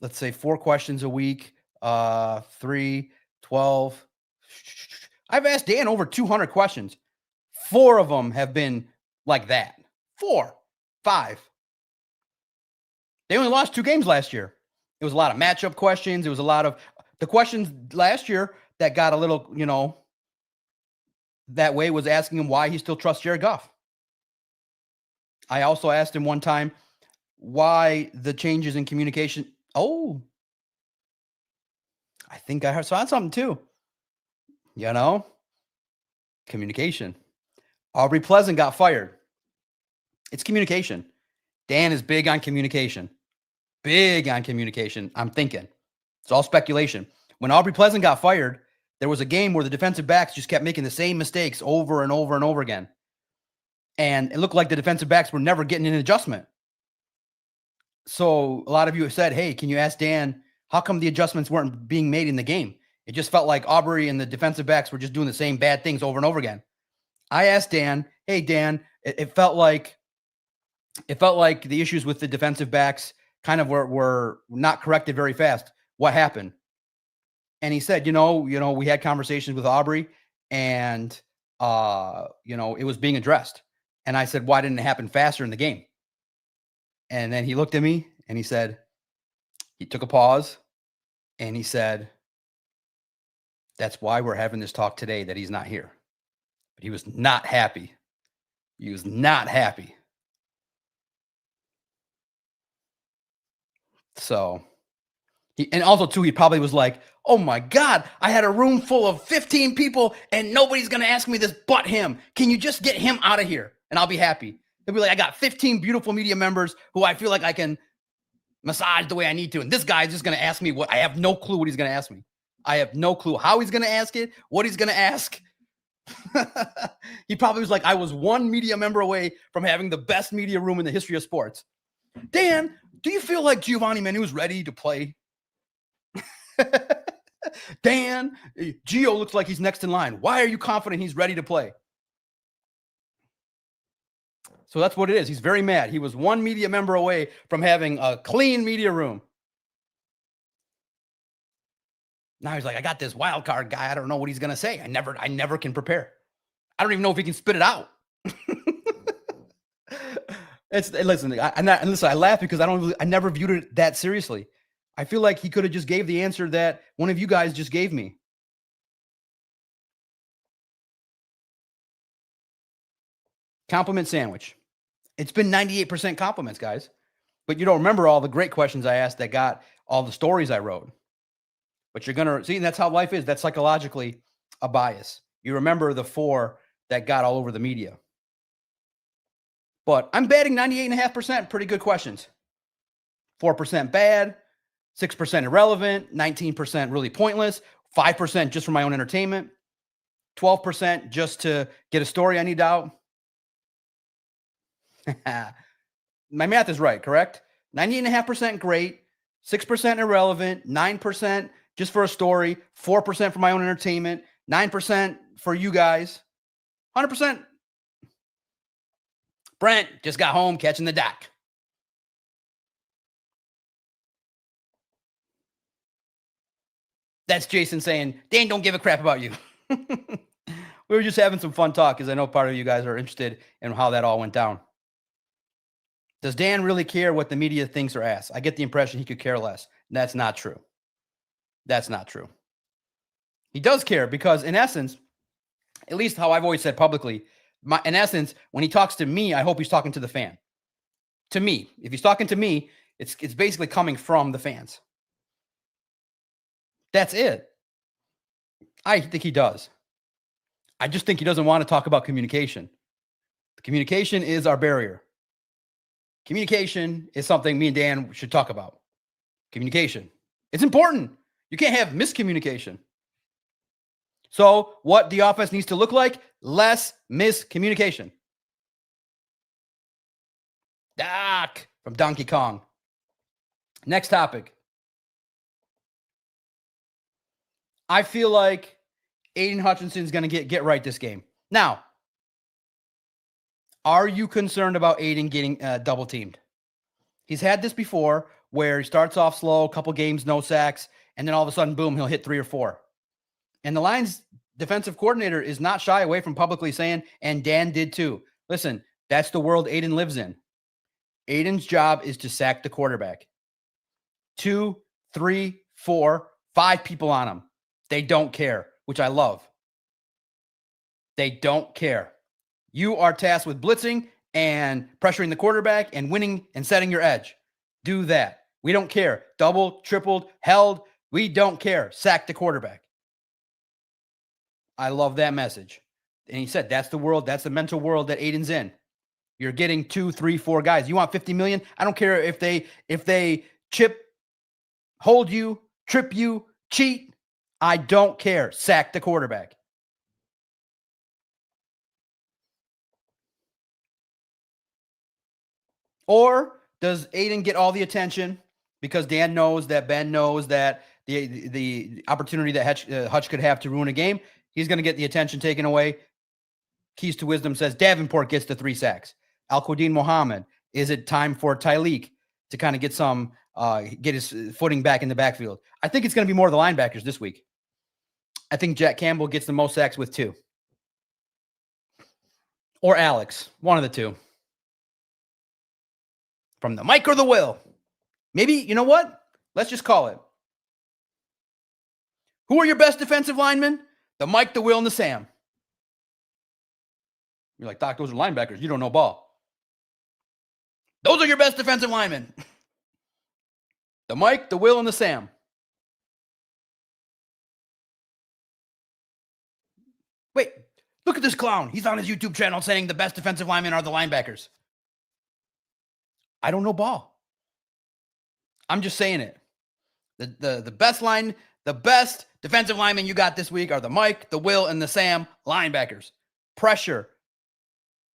4 questions a week, 3, 12. I've asked Dan over 200 questions. 4 of them have been like that. 4, 5. They only lost 2 games last year. It was a lot of matchup questions. It was a lot of the questions last year that got a little, that way was asking him why he still trusts Jared Goff. I also asked him one time why the changes in communication. Oh, I think I saw something too. Communication. Aubrey Pleasant got fired. It's communication. Dan is big on communication. I'm thinking. It's all speculation. When Aubrey Pleasant got fired, there was a game where the defensive backs just kept making the same mistakes over and over and over again. And it looked like the defensive backs were never getting an adjustment. So a lot of you have said, hey, can you ask Dan, how come the adjustments weren't being made in the game? It just felt like Aubrey and the defensive backs were just doing the same bad things over and over again. I asked Dan, hey, Dan, It felt like the issues with the defensive backs kind of were not corrected very fast. What happened? And he said, we had conversations with Aubrey, and it was being addressed. And I said, why didn't it happen faster in the game? And then he looked at me and he took a pause and he said, that's why we're having this talk today, that he's not here. But he was not happy. He was not happy. So and also too, he probably was like, oh my God, I had a room full of 15 people and nobody's going to ask me this but him. Can you just get him out of here? And I'll be happy. He'll be like, I got 15 beautiful media members who I feel like I can massage the way I need to. And this guy's just going to ask me what I have no clue what he's going to ask me. I have no clue how he's going to ask it, what he's going to ask. He probably was like, I was one media member away from having the best media room in the history of sports. Dan, do you feel like Giovanni Manu is ready to play? Dan, Gio looks like he's next in line. Why are you confident he's ready to play? So that's what it is. He's very mad. He was one media member away from having a clean media room. Now he's like, I got this wild card guy. I don't know what he's going to say. I never can prepare. I don't even know if he can spit it out. Listen, I laugh because I never viewed it that seriously. I feel like he could have just gave the answer that one of you guys just gave me. Compliment sandwich. It's been 98% compliments, guys. But you don't remember all the great questions I asked that got all the stories I wrote. But you're going to see, that's how life is. That's psychologically a bias. You remember the 4 that got all over the media. But I'm batting 98.5%. Pretty good questions. 4% bad, 6% irrelevant, 19% really pointless, 5% just for my own entertainment, 12% just to get a story I need out. My math is right, correct? 98.5% great, 6% irrelevant, 9% just for a story, 4% for my own entertainment, 9% for you guys, 100%. Brent just got home catching the dock. That's Jason saying, Dan, don't give a crap about you. We were just having some fun talk because I know part of you guys are interested in how that all went down. Does Dan really care what the media thinks or asks? I get the impression he could care less. That's not true. That's not true. He does care because, in essence, at least how I've always said publicly, in essence, when he talks to me, I hope he's talking to the fan. To me. If he's talking to me, it's basically coming from the fans. That's it. I think he does. I just think he doesn't want to talk about communication. Communication is our barrier. Communication is something me and Dan should talk about. Communication. It's important. You can't have miscommunication. So what the offense needs to look like? Less miscommunication. Doc from Donkey Kong. Next topic. I feel like Aiden Hutchinson's going to get right this game. Now, are you concerned about Aiden getting double teamed? He's had this before where he starts off slow, a couple games, no sacks, and then all of a sudden, boom, he'll hit 3 or 4. And the Lions defensive coordinator is not shy away from publicly saying, and Dan did too, listen, that's the world Aiden lives in. Aiden's job is to sack the quarterback. 2, 3, 4, 5 people on him. They don't care, which I love. They don't care. You are tasked with blitzing and pressuring the quarterback and winning and setting your edge. Do that. We don't care. Double, tripled, held. We don't care. Sack the quarterback. I love that message. And he said, that's the world. That's the mental world that Aiden's in. You're getting 2, 3, 4 guys. You want 50 million? I don't care if they chip, hold you, trip you, cheat. I don't care. Sack the quarterback. Or does Aiden get all the attention because Dan knows that Ben knows that the opportunity that Hutch could have to ruin a game, he's going to get the attention taken away Keys to Wisdom says Davenport gets the 3 sacks. Al-Quadin Muhammad, is it time for Tyleek to kind of get his footing back in the backfield? I think it's going to be more of the linebackers this week. I think Jack Campbell gets the most sacks with 2. Or Alex, one of the 2. From the Mike or the Will. Maybe, you know what? Let's just call it. Who are your best defensive linemen? The Mike, the Will, and the Sam. You're like, Doc, those are linebackers. You don't know ball. Those are your best defensive linemen. The Mike, the Will, and the Sam. Wait, look at this clown. He's on his YouTube channel saying the best defensive linemen are the linebackers. I don't know ball. I'm just saying it. The best defensive linemen you got this week are the Mike, the Will, and the Sam linebackers. Pressure.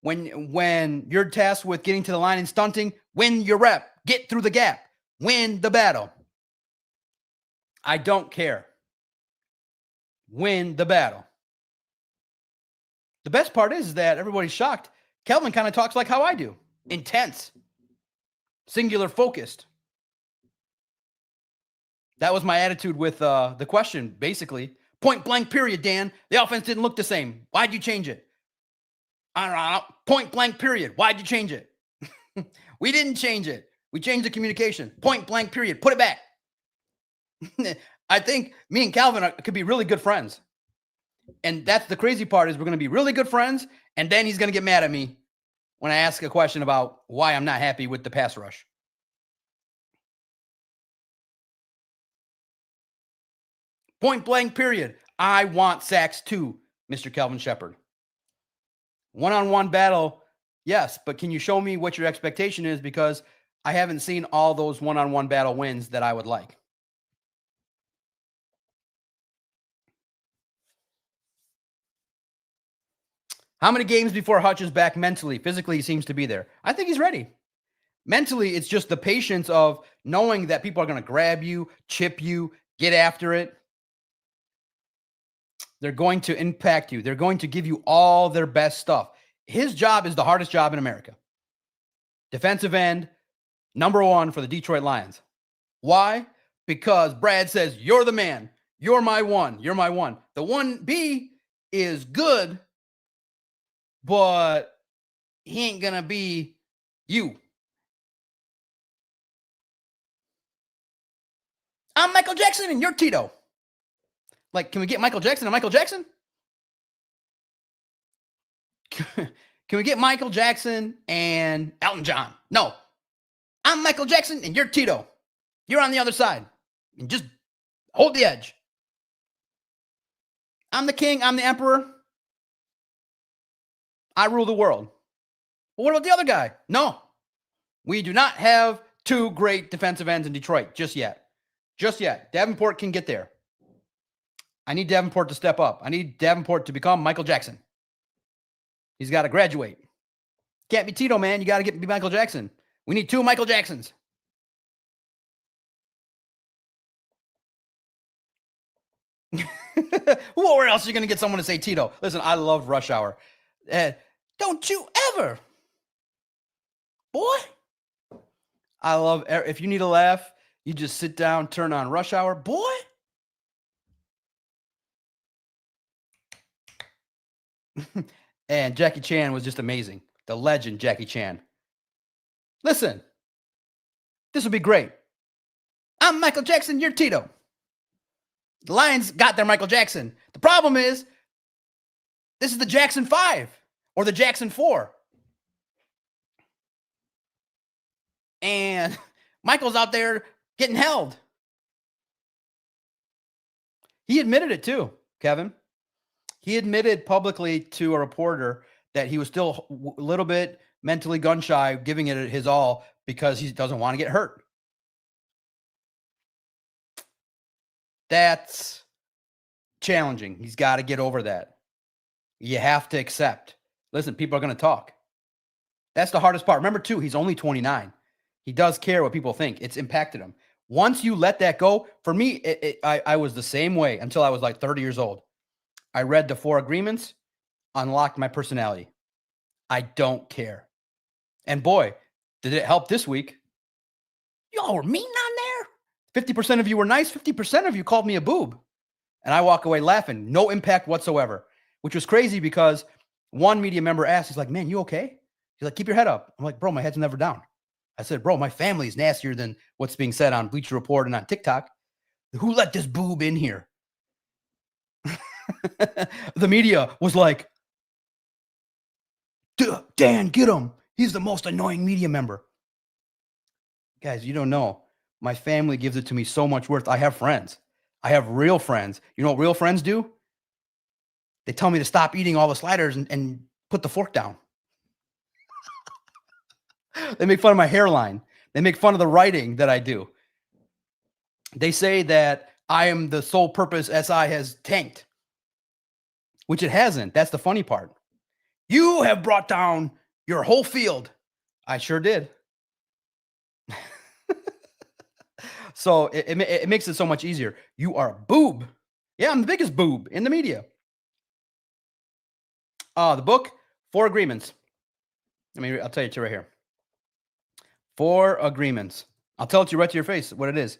When you're tasked with getting to the line and stunting, win your rep. Get through the gap. Win the battle. I don't care. Win the battle. The best part is that everybody's shocked. Kelvin kind of talks like how I do. Intense. Singular focused. That was my attitude with the question, basically. Point blank period, Dan. The offense didn't look the same. Why'd you change it? I don't know. Point blank period. Why'd you change it? We didn't change it. We changed the communication. Point blank period. Put it back. I think me and Calvin could be really good friends. And that's the crazy part is we're going to be really good friends. And then he's going to get mad at me when I ask a question about why I'm not happy with the pass rush. Point blank period. I want sacks too, Mr. Kelvin Shepard. One-on-one battle, yes, but can you show me what your expectation is? Because I haven't seen all those one-on-one battle wins that I would like. How many games before Hutch is back mentally? Physically, he seems to be there. I think he's ready. Mentally, it's just the patience of knowing that people are going to grab you, chip you, get after it. They're going to impact you. They're going to give you all their best stuff. His job is the hardest job in America. Defensive end, #1 for the Detroit Lions. Why? Because Brad says, you're the man. You're my one. You're my one. The 1B is good, but he ain't going to be you. I'm Michael Jackson and you're Tito. Like, can we get Michael Jackson and Michael Jackson? Can we get Michael Jackson and Elton John? No. I'm Michael Jackson and you're Tito. You're on the other side. And just hold the edge. I'm the king. I'm the emperor. I rule the world. But what about the other guy? No. We do not have 2 great defensive ends in Detroit just yet. Just yet. Davenport can get there. I need Davenport to step up. I need Davenport to become Michael Jackson. He's got to graduate. Can't be Tito, man. You got to be Michael Jackson. We need 2 Michael Jacksons. Where else are you going to get someone to say Tito? Listen, I love Rush Hour. Don't you ever. Boy. I love, if you need a laugh, you just sit down, turn on Rush Hour. Boy. And Jackie Chan was just amazing. The legend, Jackie Chan. Listen, this will be great. I'm Michael Jackson, you're Tito. The Lions got their Michael Jackson. The problem is, this is the Jackson 5 or the Jackson 4. And Michael's out there getting held. He admitted it too, Kevin. He admitted publicly to a reporter that he was still a little bit mentally gun shy, giving it his all because he doesn't want to get hurt. That's challenging. He's got to get over that. You have to accept. Listen, people are going to talk. That's the hardest part. Remember, too, he's only 29. He does care what people think. It's impacted him. Once you let that go, for me, I was the same way until I was like 30 years old. I read the 4 agreements. unlocked my personality. I don't care. And boy, did it help this week. Y'all were mean on there. 50% of you were nice. 50% of you called me a boob. And I walk away laughing. No impact whatsoever, which was crazy because one media member asked, he's like, man, you okay? He's like, keep your head up. I'm like, bro, my head's never down. I said, bro, my family's nastier than what's being said on Bleacher Report and on TikTok. Who let this boob in here? The media was like, Dan, get him. He's the most annoying media member. Guys, you don't know. My family gives it to me so much worth. I have friends. I have real friends. You know what real friends do? They tell me to stop eating all the sliders and put the fork down. They make fun of my hairline. They make fun of the writing that I do. They say that I am the sole purpose SI has tanked, which it hasn't. That's the funny part. You have brought down your whole field. I sure did. So it makes it so much easier. You are a boob. Yeah, I'm the biggest boob in the media. The book, 4 Agreements. I'll tell you right here. 4 Agreements. I'll tell it to you right to your face what it is.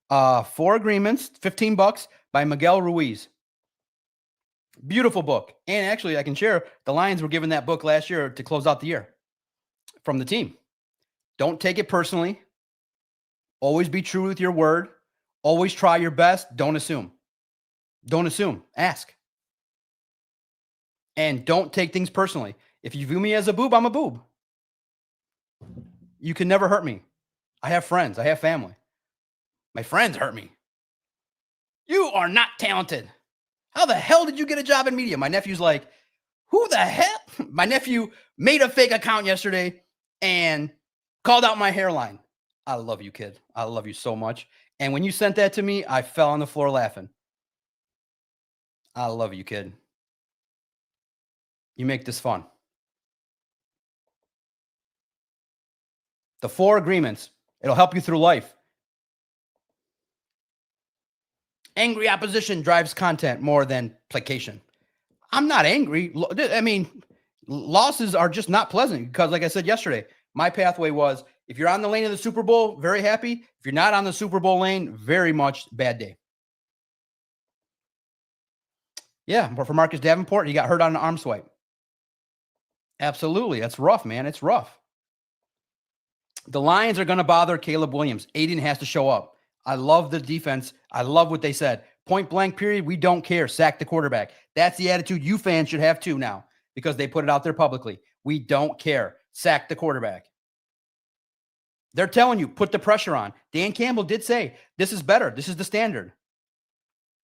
4 Agreements, $15 by Miguel Ruiz. Beautiful book. And actually, I can share the Lions were given that book last year to close out the year from the team. Don't take it personally. Always be true with your word. Always try your best. Don't assume. Don't assume. Ask. And don't take things personally. If you view me as a boob, I'm a boob. You can never hurt me. I have friends. I have family. My friends hurt me. You are not talented. How the hell did you get a job in media? My nephew's like, who the hell? My nephew made a fake account yesterday and called out my hairline. I love you, kid. I love you so much. And when you sent that to me, I fell on the floor laughing. I love you, kid. You make this fun. The 4 Agreements. It'll help you through life. Angry opposition drives content more than placation. I'm not angry. I mean, losses are just not pleasant because, like I said yesterday, my pathway was if you're on the lane of the Super Bowl, very happy. If you're not on the Super Bowl lane, very much bad day. Yeah, but for Marcus Davenport, he got hurt on an arm swipe. Absolutely. That's rough, man. It's rough. The Lions are going to bother Caleb Williams. Aiden has to show up. I love the defense. I love what they said. Point blank period. We don't care. Sack the quarterback. That's the attitude you fans should have too now because they put it out there publicly. We don't care. Sack the quarterback. They're telling you, put the pressure on. Dan Campbell did say, this is better. This is the standard.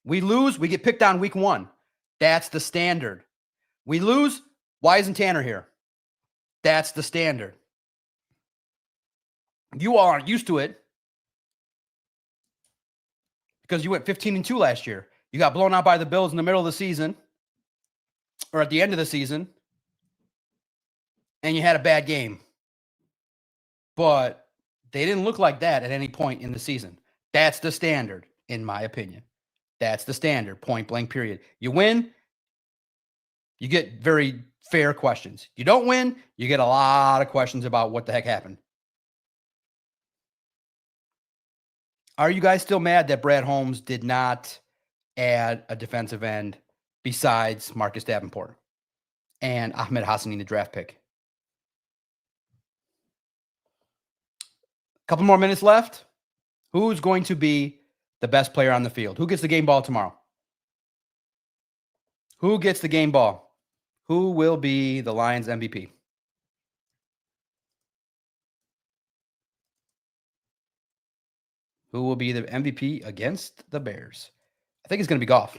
We lose, we get picked on week 1. That's the standard. We lose, why isn't Tanner here? That's the standard. You all aren't used to it because you went 15-2 last year. You got blown out by the Bills in the middle of the season or at the end of the season, and you had a bad game. But they didn't look like that at any point in the season. That's the standard, in my opinion. That's the standard, point blank period. You win, you get very fair questions. You don't win, you get a lot of questions about what the heck happened. Are you guys still mad that Brad Holmes did not add a defensive end besides Marcus Davenport and Ahmed Hassani, the draft pick? Couple more minutes left. Who's going to be the best player on the field? Who gets the game ball tomorrow? Who gets the game ball? Who will be the Lions MVP? Who will be the MVP against the Bears? I think it's going to be Goff,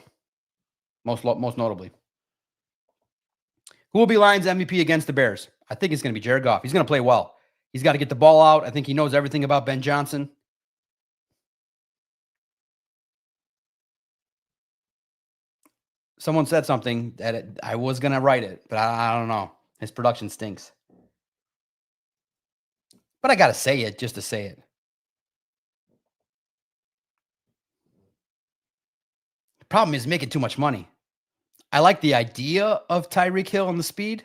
most notably. Who will be Lions MVP against the Bears? I think it's going to be Jared Goff. He's going to play well. He's got to get the ball out. I think he knows everything about Ben Johnson. Someone said something that I was going to write it, but I don't know. His production stinks. But I got to say it just to say it. The problem is making too much money. I like the idea of Tyreek Hill and the speed,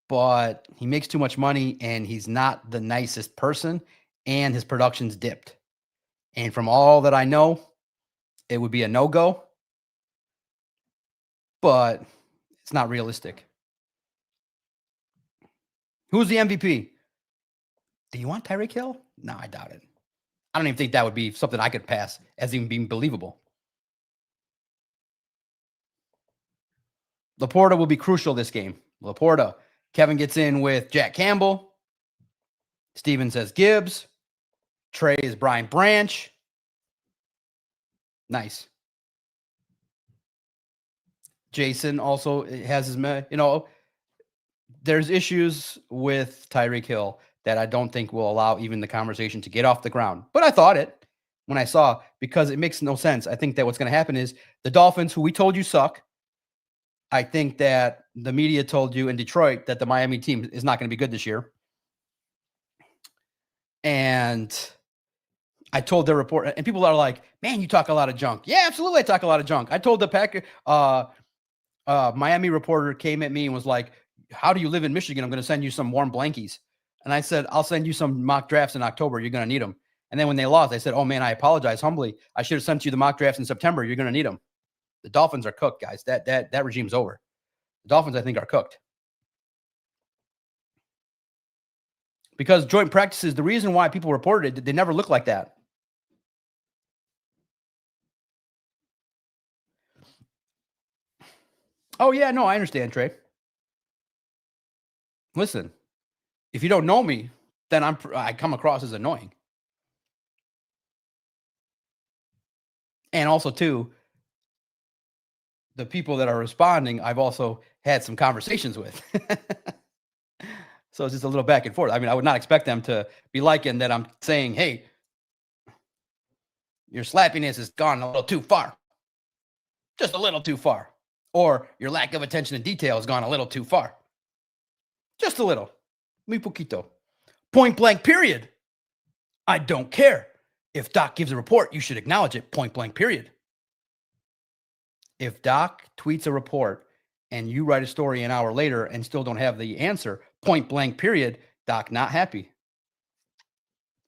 but he makes too much money and he's not the nicest person and his production's dipped. And from all that I know, it would be a no-go, but it's not realistic. Who's the MVP? Do you want Tyreek Hill? No, I doubt it. I don't even think that would be something I could pass as even being believable. Laporta will be crucial this game. Laporta. Kevin gets in with Jack Campbell. Steven says Gibbs. Trey is Brian Branch. Nice. Jason also has his, there's issues with Tyreek Hill that I don't think will allow even the conversation to get off the ground. But I thought it when I saw, because it makes no sense. I think that what's going to happen is the Dolphins, who we told you suck, I think that the media told you in Detroit that the Miami team is not going to be good this year. And I told their report, and people are like, man, you talk a lot of junk. Yeah, absolutely. I talk a lot of junk. I told the Miami reporter came at me and was like, how do you live in Michigan? I'm going to send you some warm blankies. And I said, I'll send you some mock drafts in October. You're going to need them. And then when they lost, I said, oh man, I apologize humbly. I should have sent you the mock drafts in September. You're going to need them. The Dolphins are cooked, guys. That regime's over. The Dolphins, I think, are cooked. Because joint practices, the reason why people reported it, they never look like that. Oh, yeah, no, I understand, Trey. Listen, if you don't know me, then I come across as annoying. And also, too, the people that are responding, I've also had some conversations with. So it's just a little back and forth. I mean, I would not expect them to be liking that I'm saying, hey, your slappiness has gone a little too far. Just a little too far. Or your lack of attention to detail has gone a little too far. Just a little. Muy poquito. Point blank, period. I don't care. If Doc gives a report, you should acknowledge it. Point blank, period. If Doc tweets a report and you write a story an hour later and still don't have the answer, point blank, period, Doc not happy.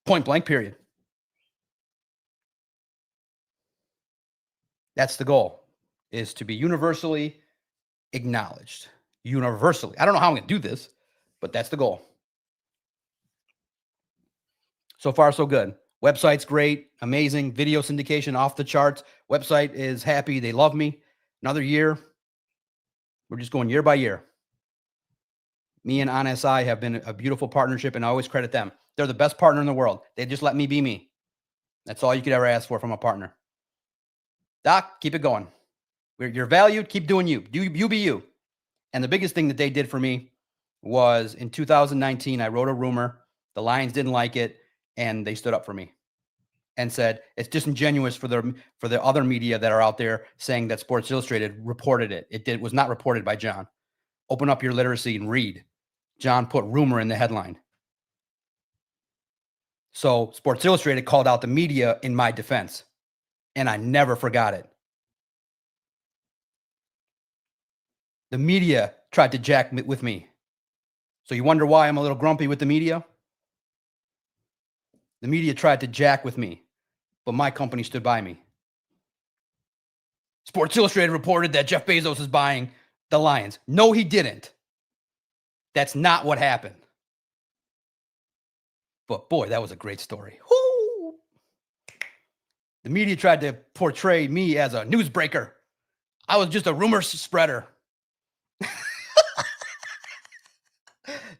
Point blank, period. That's the goal, is to be universally acknowledged. Universally. I don't know how I'm going to do this, but that's the goal. So far, so good. Website's great, amazing. Video syndication off the charts. Website is happy. They love me. Another year. We're just going year by year. Me and OnSI have been a beautiful partnership, and I always credit them. They're the best partner in the world. They just let me be me. That's all you could ever ask for from a partner. Doc, keep it going. You're valued. Keep doing you. You be you. And the biggest thing that they did for me was in 2019, I wrote a rumor. The Lions didn't like it, and they stood up for me and said it's disingenuous for the other media that are out there saying that Sports Illustrated reported it. It was not reported by John. Open up your literacy and read. John put rumor in the headline. So Sports Illustrated called out the media in my defense, and I never forgot it. The media tried to jack with me. So you wonder why I'm a little grumpy with the media? The media tried to jack with me, but my company stood by me. Sports Illustrated reported that Jeff Bezos is buying the Lions. No, he didn't. That's not what happened. But boy, that was a great story. Woo! The media tried to portray me as a newsbreaker. I was just a rumor spreader.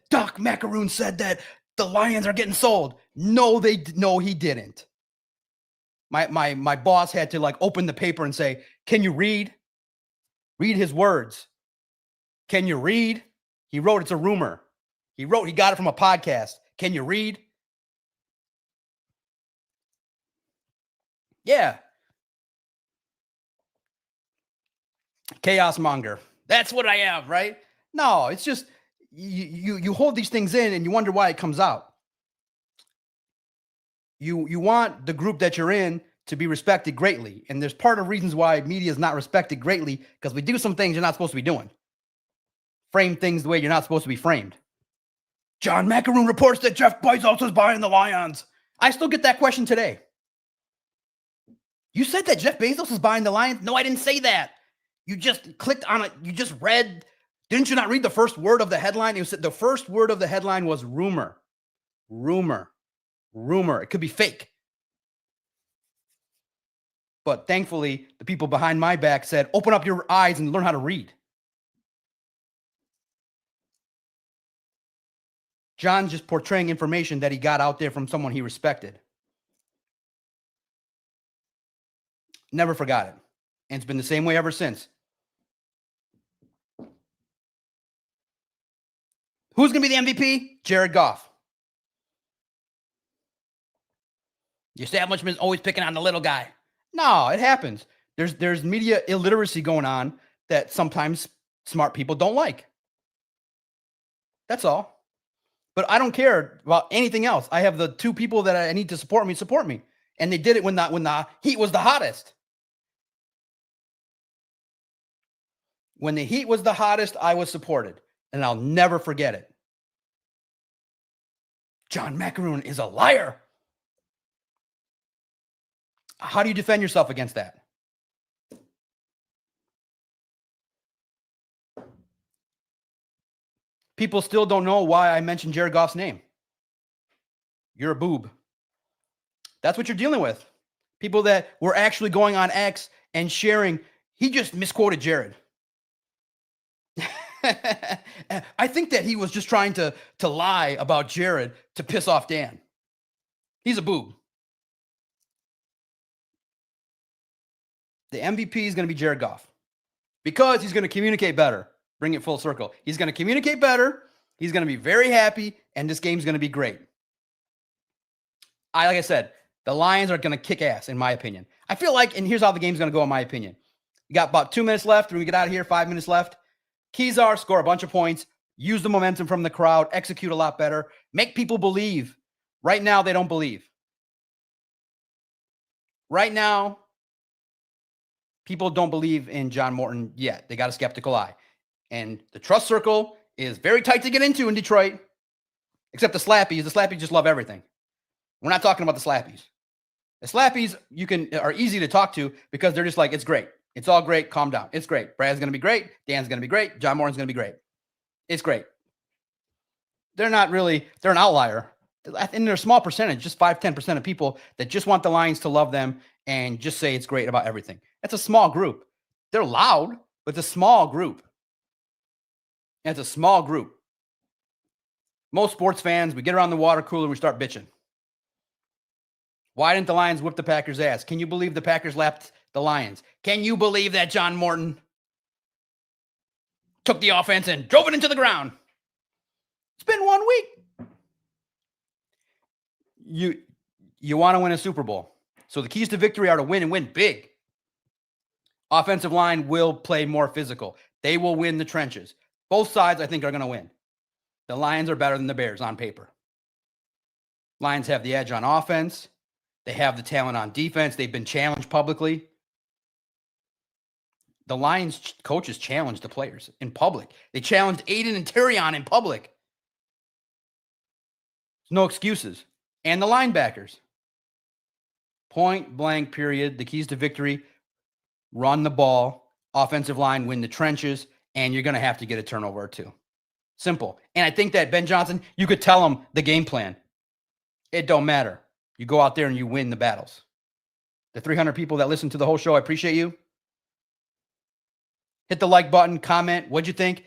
Doc Macaroon said that the Lions are getting sold. No, he didn't. My boss had to like open the paper and say, "Can you read? Read his words. Can you read?" He wrote, "It's a rumor." He got it from a podcast. Can you read? Yeah. Chaos monger. That's what I am, right? No, it's just you hold these things in and you wonder why it comes out. You want the group that you're in to be respected greatly. And there's part of reasons why media is not respected greatly because we do some things you're not supposed to be doing. Frame things the way you're not supposed to be framed. John Macaroon reports that Jeff Bezos is buying the Lions. I still get that question today. You said that Jeff Bezos is buying the Lions? No, I didn't say that. You just clicked on it. You just read. Didn't you not read the first word of the headline? It said the first word of the headline was rumor. Rumor. Rumor. It could be fake. But thankfully, the people behind my back said, open up your eyes and learn how to read. John's just portraying information that he got out there from someone he respected. Never forgot it. And it's been the same way ever since. Who's going to be the MVP? Jared Goff. The establishment's always picking on the little guy. No, it happens. There's media illiteracy going on that sometimes smart people don't like. That's all. But I don't care about anything else. I have the two people that I need to support me. And they did it when the heat was the hottest. When the heat was the hottest, I was supported. And I'll never forget it. John Macaroon is a liar. How do you defend yourself against that? People still don't know why I mentioned Jared Goff's name. You're a boob. That's what you're dealing with. People that were actually going on X and sharing, he just misquoted Jared. I think that he was just trying to lie about Jared to piss off Dan. He's a boob. The MVP is going to be Jared Goff because he's going to communicate better. Bring it full circle. He's going to communicate better. He's going to be very happy, and this game's going to be great. Like I said, the Lions are going to kick ass, in my opinion. I feel like, and here's how the game's going to go, in my opinion. You got about 2 minutes left. When we get out of here, 5 minutes left. Keys are score a bunch of points, use the momentum from the crowd, execute a lot better, make people believe. Right now, they don't believe. Right now, people don't believe in John Morton yet. They got a skeptical eye. And the trust circle is very tight to get into in Detroit, except the Slappies. The Slappies just love everything. We're not talking about the Slappies. The Slappies are easy to talk to because they're just like, it's great. It's all great. Calm down. It's great. Brad's going to be great. Dan's going to be great. John Morton's going to be great. It's great. They're an outlier. And they're a small percentage, just 5-10% of people that just want the Lions to love them and just say it's great about everything. That's a small group. They're loud, but it's a small group. And it's a small group. Most sports fans, we get around the water cooler, we start bitching. Why didn't the Lions whip the Packers' ass? Can you believe the Packers lapped the Lions? Can you believe that John Morton took the offense and drove it into the ground? It's been 1 week. You want to win a Super Bowl. So the keys to victory are to win and win big. Offensive line will play more physical. They will win the trenches. Both sides, I think, are going to win. The Lions are better than the Bears on paper. Lions have the edge on offense. They have the talent on defense. They've been challenged publicly. The Lions coaches challenged the players in public. They challenged Aiden and Tyrion in public. No excuses. And the linebackers. Point blank period. The keys to victory. Run the ball. Offensive line, win the trenches. And you're going to have to get a turnover or two. Simple. And I think that Ben Johnson, you could tell him the game plan. It don't matter. You go out there and you win the battles. The 300 people that listen to the whole show, I appreciate you. Hit the like button, comment. What'd you think?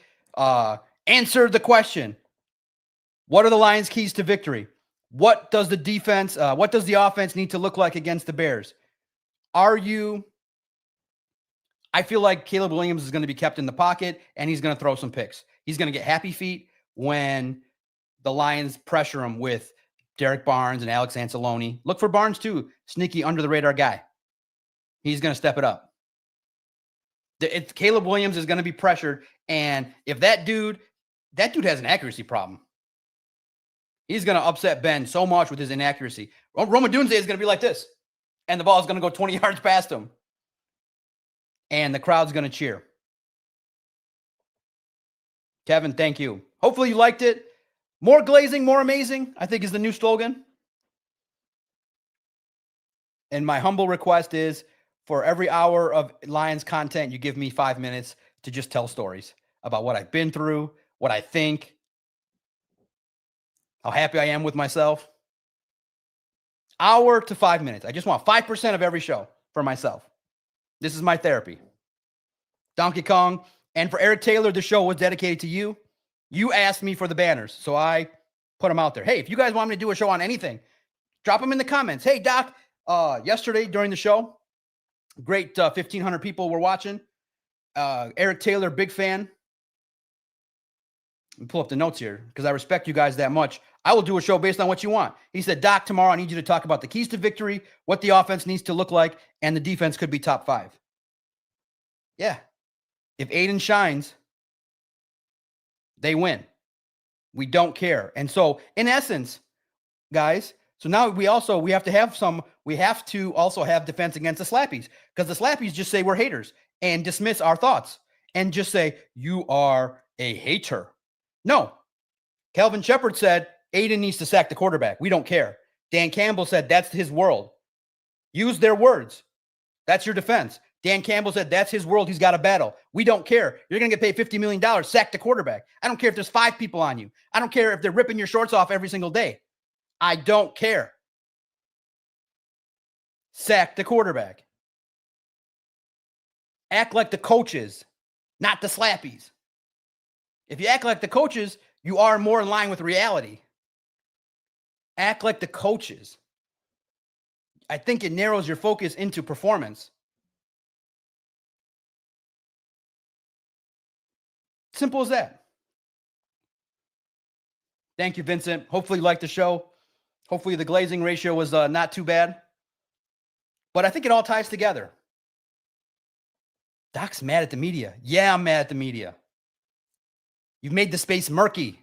Answer the question. What are the Lions' keys to victory? What does the offense need to look like against the Bears? I feel like Caleb Williams is going to be kept in the pocket and he's going to throw some picks. He's going to get happy feet when the Lions pressure him with Derek Barnes and Alex Anzalone. Look for Barnes too. Sneaky under the radar guy. He's going to step it up. Caleb Williams is going to be pressured. And if that dude has an accuracy problem. He's going to upset Ben so much with his inaccuracy. Roma Dunze is going to be like this. and the ball is going to go 20 yards past him. And the crowd's going to cheer. Kevin, thank you. Hopefully you liked it. More glazing, more amazing, I think is the new slogan. And my humble request is for every hour of Lions content, you give me 5 minutes to just tell stories about what I've been through, what I think, how happy I am with myself. Hour to 5 minutes. I just want 5% of every show for myself. This is my therapy. Donkey Kong. And for Eric Taylor, the show was dedicated to you. You asked me for the banners, so I put them out there. Hey, if you guys want me to do a show on anything, drop them in the comments. Hey, Doc, yesterday during the show, great 1,500 people were watching. Eric Taylor, big fan. Let me pull up the notes here because I respect you guys that much. I will do a show based on what you want. He said, Doc, tomorrow I need you to talk about the keys to victory, what the offense needs to look like, and the defense could be top 5. Yeah. If Aiden shines, they win. We don't care. And so, in essence, guys, so now we have to also have defense against the slappies, because the slappies just say we're haters and dismiss our thoughts and just say, you are a hater. No. Calvin Shepard said, Aiden needs to sack the quarterback. We don't care. Dan Campbell said, that's his world. Use their words. That's your defense. Dan Campbell said, that's his world. He's got a battle. We don't care. You're going to get paid $50 million. Sack the quarterback. I don't care if there's 5 people on you. I don't care if they're ripping your shorts off every single day. I don't care. Sack the quarterback. Act like the coaches, not the slappies. If you act like the coaches, you are more in line with reality. Act like the coaches. I think it narrows your focus into performance. Simple as that. Thank you, Vincent. Hopefully you liked the show. Hopefully the glazing ratio was not too bad. But I think it all ties together. Doc's mad at the media. Yeah, I'm mad at the media. You've made the space murky.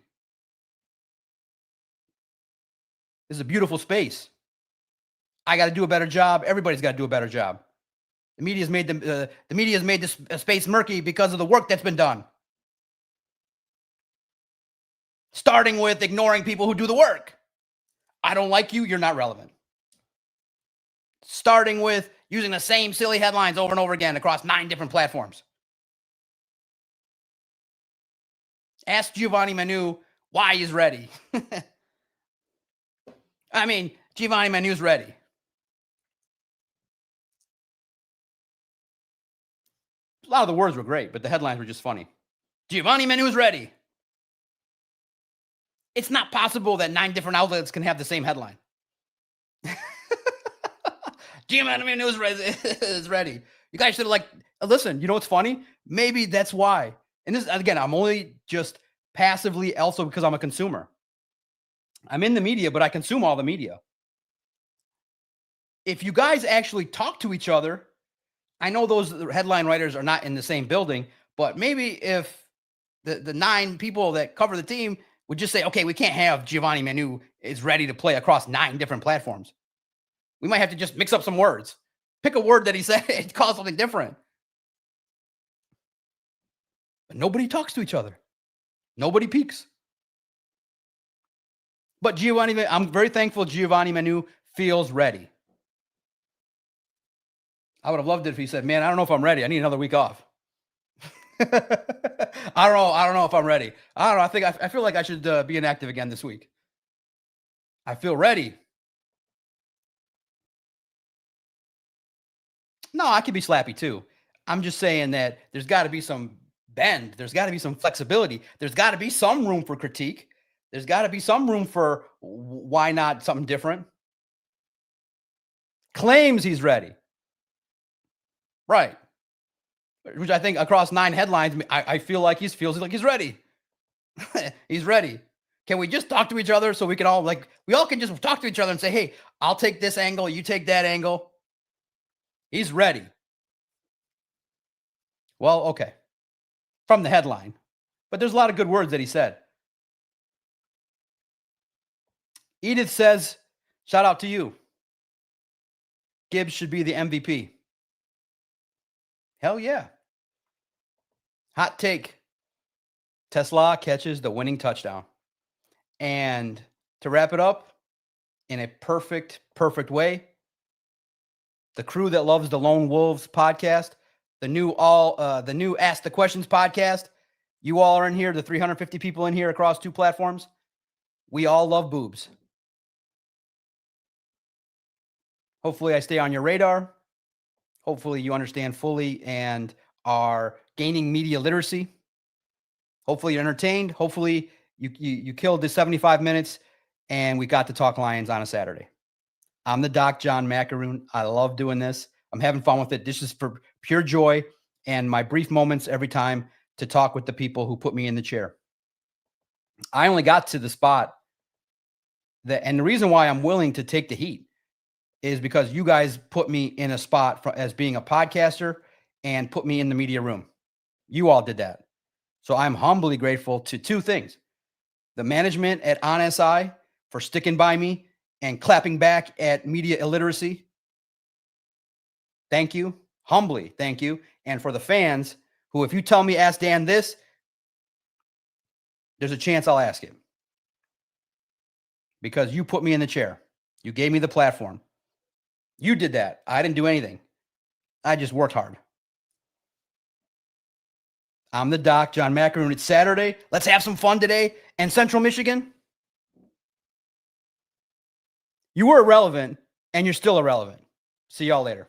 This is a beautiful space. I got to do a better job. Everybody's got to do a better job. The media's made this space murky because of the work that's been done. Starting with ignoring people who do the work. I don't like you, you're not relevant. Starting with using the same silly headlines over and over again across 9 different platforms. Ask Giovanni Manu why he's ready. I mean, Giovanni Manu's ready. A lot of the words were great, but the headlines were just funny. Giovanni Manu's ready. It's not possible that 9 different outlets can have the same headline. Giovanni Manu is ready. You guys should have listen, you know what's funny? Maybe that's why. And this, again, I'm only just passively also because I'm a consumer. I'm in the media, but I consume all the media. If you guys actually talk to each other, I know those headline writers are not in the same building, but maybe if the 9 people that cover the team would just say, okay, we can't have Giovanni Manu is ready to play across 9 different platforms. We might have to just mix up some words. Pick a word that he said and call something different. But nobody talks to each other. Nobody peeks. But I'm very thankful Giovanni Manu feels ready. I would have loved it if he said, man, I don't know if I'm ready. I need another week off. I don't know if I'm ready. I don't know. I feel like I should be inactive again this week. I feel ready. No, I could be slappy too. I'm just saying that there's got to be some bend. There's got to be some flexibility. There's got to be some room for critique. There's got to be some room for why not something different. Claims he's ready. Right. Which I think across 9 headlines, I feel like he feels like he's ready. He's ready. Can we just talk to each other so we can all we all can just talk to each other and say, hey, I'll take this angle. You take that angle. He's ready. Well, okay. From the headline. But there's a lot of good words that he said. Edith says, shout out to you. Gibbs should be the MVP. Hell yeah. Hot take. Tesla catches the winning touchdown. And to wrap it up in a perfect way, the crew that loves the Lone Wolves podcast, the new Ask the Questions podcast, you all are in here, the 350 people in here across 2 platforms. We all love boobs. Hopefully I stay on your radar. Hopefully you understand fully and are gaining media literacy. Hopefully you're entertained. Hopefully you killed the 75 minutes and we got to talk Lions on a Saturday. I'm the Doc John Macaroon. I love doing this. I'm having fun with it. This is for pure joy and my brief moments every time to talk with the people who put me in the chair. I only got to the spot and the reason why I'm willing to take the heat is because you guys put me in a spot as being a podcaster and put me in the media room. You all did that. So I'm humbly grateful to 2 things. The management at OnSI for sticking by me and clapping back at media illiteracy. Thank you. Humbly, thank you. And for the fans who, if you tell me, ask Dan this, there's a chance I'll ask it. Because you put me in the chair. You gave me the platform. You did that. I didn't do anything. I just worked hard. I'm the Doc, John Macaroon. It's Saturday. Let's have some fun today. And Central Michigan, you were irrelevant, and you're still irrelevant. See y'all later.